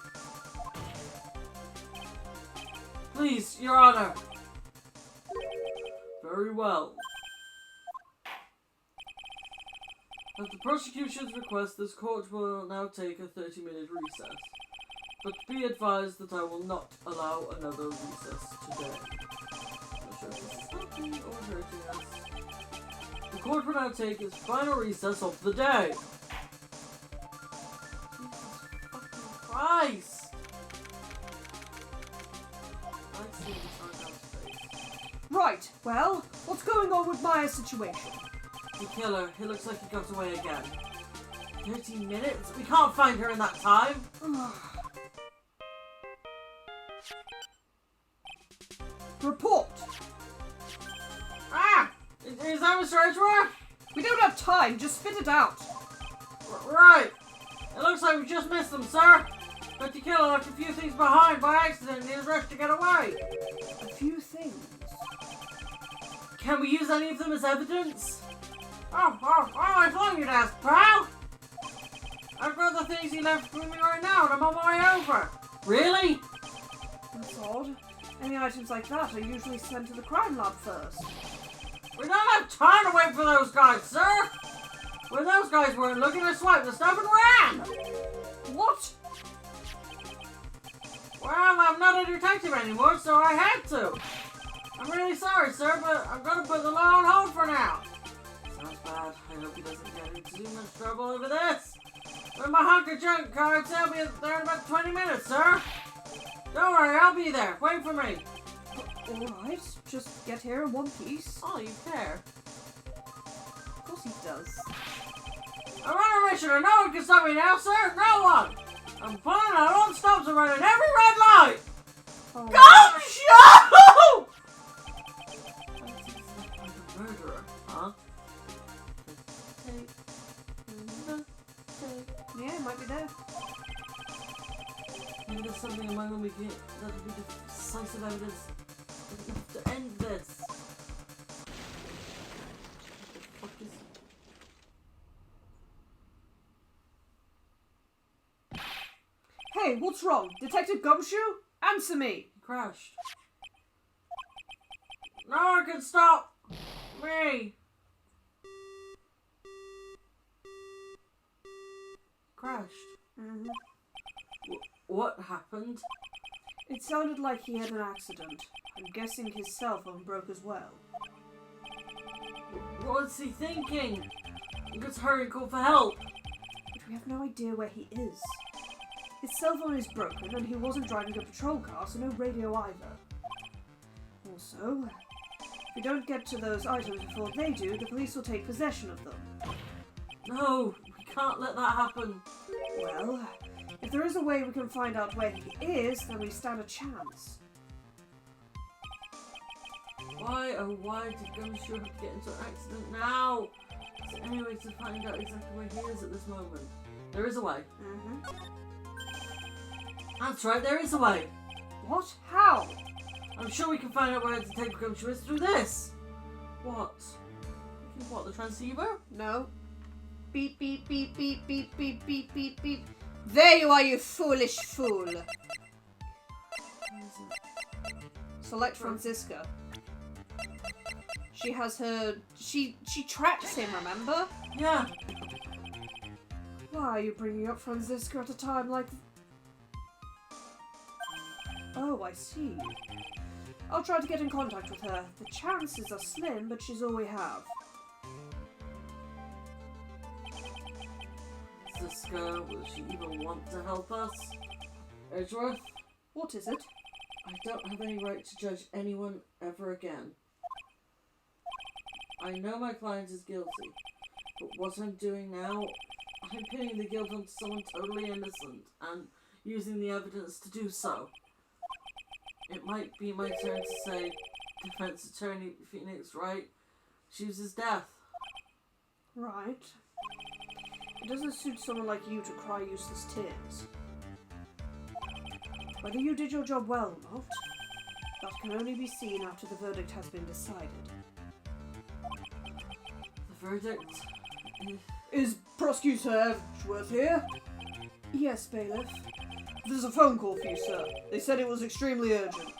Speaker 2: Please, Your Honor. Very well. At the prosecution's request, this court will now take a 30-minute recess. But be advised that I will not allow another recess today. Not sure if this is helping or hurting us. The court will now take its final recess of the day. Jesus fucking Christ! I'd see the sarcasm's face.
Speaker 1: Right, well, what's going on with Maya's situation?
Speaker 2: The killer, he looks like he got away again. 13 minutes? We can't find her in that time!
Speaker 1: Report!
Speaker 2: Ah! Is that Mr. Edgeworth?
Speaker 1: We don't have time, just spit it out!
Speaker 2: Right! It looks like we just missed them, sir! But the killer left a few things behind by accident and he was rushed to get away!
Speaker 1: A few things.
Speaker 2: Can we use any of them as evidence? Oh, as long as you'd ask, pal! I've got the things he left with me right now and I'm on my way over! Really?
Speaker 1: That's odd. Any items like that are usually sent to the crime lab first.
Speaker 2: We don't have time to wait for those guys, sir! When those guys weren't looking, I swiped the stuff and ran!
Speaker 1: What?
Speaker 2: Well, I'm not a detective anymore, so I had to. I'm really sorry, sir, but I'm gonna put the law on hold for now. Sounds bad. I hope he doesn't get into too much trouble over this. With my hunk of junk cards, I'll be there in about 20 minutes, sir. Don't worry, I'll be there. Wait for me.
Speaker 1: Alright, just get here in one piece.
Speaker 2: Oh, you care.
Speaker 1: Of course he does.
Speaker 2: I'm on a mission and no one can stop me now, sir. No one. I'm pulling out all the stops and running every red light.
Speaker 1: Oh.
Speaker 2: Come show! Like a murderer, huh?
Speaker 1: Yeah, it might be there.
Speaker 2: Maybe there's something among them we can that would be decisive evidence enough to end this. What the fuck is...
Speaker 1: Hey, what's wrong? Detective Gumshoe? Answer me!
Speaker 2: He crashed. No one can stop me! Crashed.
Speaker 1: Mm-hmm.
Speaker 2: What happened?
Speaker 1: It sounded like he had an accident. I'm guessing his cell phone broke as well.
Speaker 2: What's he thinking? Let's hurry and call for help.
Speaker 1: But we have no idea where he is. His cell phone is broken and he wasn't driving a patrol car, so no radio either. Also, if we don't get to those items before they do, the police will take possession of them.
Speaker 2: No, we can't let that happen.
Speaker 1: Well, if there is a way we can find out where he is, then we stand a chance.
Speaker 2: Why, oh why did Gumshoe have to get into an accident now? Is there any way to find out exactly where he is at this moment? There is a way.
Speaker 1: Mm-hmm.
Speaker 2: That's right, there is a way.
Speaker 1: What? How?
Speaker 2: I'm sure we can find out where to take Gumshoe is through this. What? What, the transceiver?
Speaker 1: No. Beep, beep, beep, beep, beep, beep, beep, beep, beep. There you are, you foolish fool.
Speaker 2: Where is it?
Speaker 1: Select Franziska. She has her... She tracks him, remember?
Speaker 2: Yeah.
Speaker 1: Why are you bringing up Franziska at a time like... Oh, I see. I'll try to get in contact with her. The chances are slim, but she's all we have.
Speaker 2: Franziska, will she even want to help us? Edgeworth?
Speaker 1: What is it?
Speaker 2: I don't have any right to judge anyone ever again. I know my client is guilty, but what I'm doing now I'm pinning the guilt onto someone totally innocent and using the evidence to do so. It might be my turn to say, Defense Attorney Phoenix, right? Chooses death.
Speaker 1: Right. It doesn't suit someone like you to cry useless tears. Whether you did your job well or not, that can only be seen after the verdict has been decided.
Speaker 2: The verdict
Speaker 1: Is Prosecutor Edgeworth here? Yes, Bailiff. There's a phone call for you, sir. They said it was extremely urgent.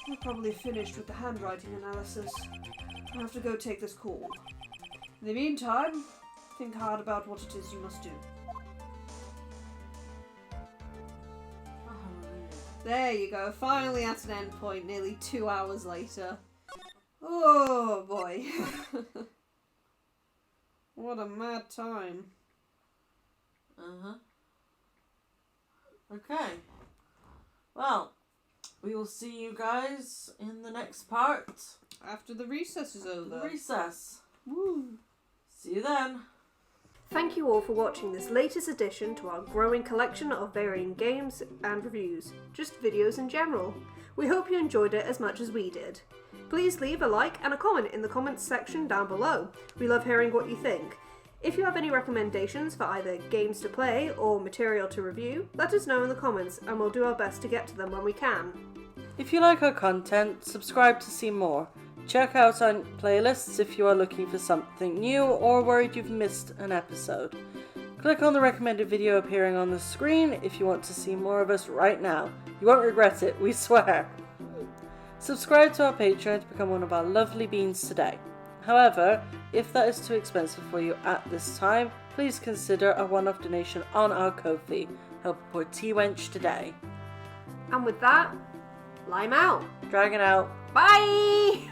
Speaker 1: They're probably finished with the handwriting analysis. I have to go take this call. In the meantime, think hard about what it is you must do. There you go, finally at an end point, nearly 2 hours later. Oh boy. What a mad time.
Speaker 2: Uh-huh. Okay. Well, we will see you guys in the next part.
Speaker 1: After the recess is over.
Speaker 2: The recess.
Speaker 1: Woo.
Speaker 2: See you then.
Speaker 1: Thank you all for watching this latest addition to our growing collection of varying games and reviews, just videos in general. We hope you enjoyed it as much as we did. Please leave a like and a comment in the comments section down below. We love hearing what you think. If you have any recommendations for either games to play or material to review, let us know in the comments and we'll do our best to get to them when we can.
Speaker 3: If you like our content, subscribe to see more. Check out our playlists if you are looking for something new or worried you've missed an episode. Click on the recommended video appearing on the screen if you want to see more of us right now. You won't regret it, we swear. Subscribe to our Patreon to become one of our lovely beans today. However, if that is too expensive for you at this time, please consider a one-off donation on our Ko-fi. Help poor T-Wench today.
Speaker 1: And with that, lime out.
Speaker 3: Dragon out.
Speaker 1: Bye!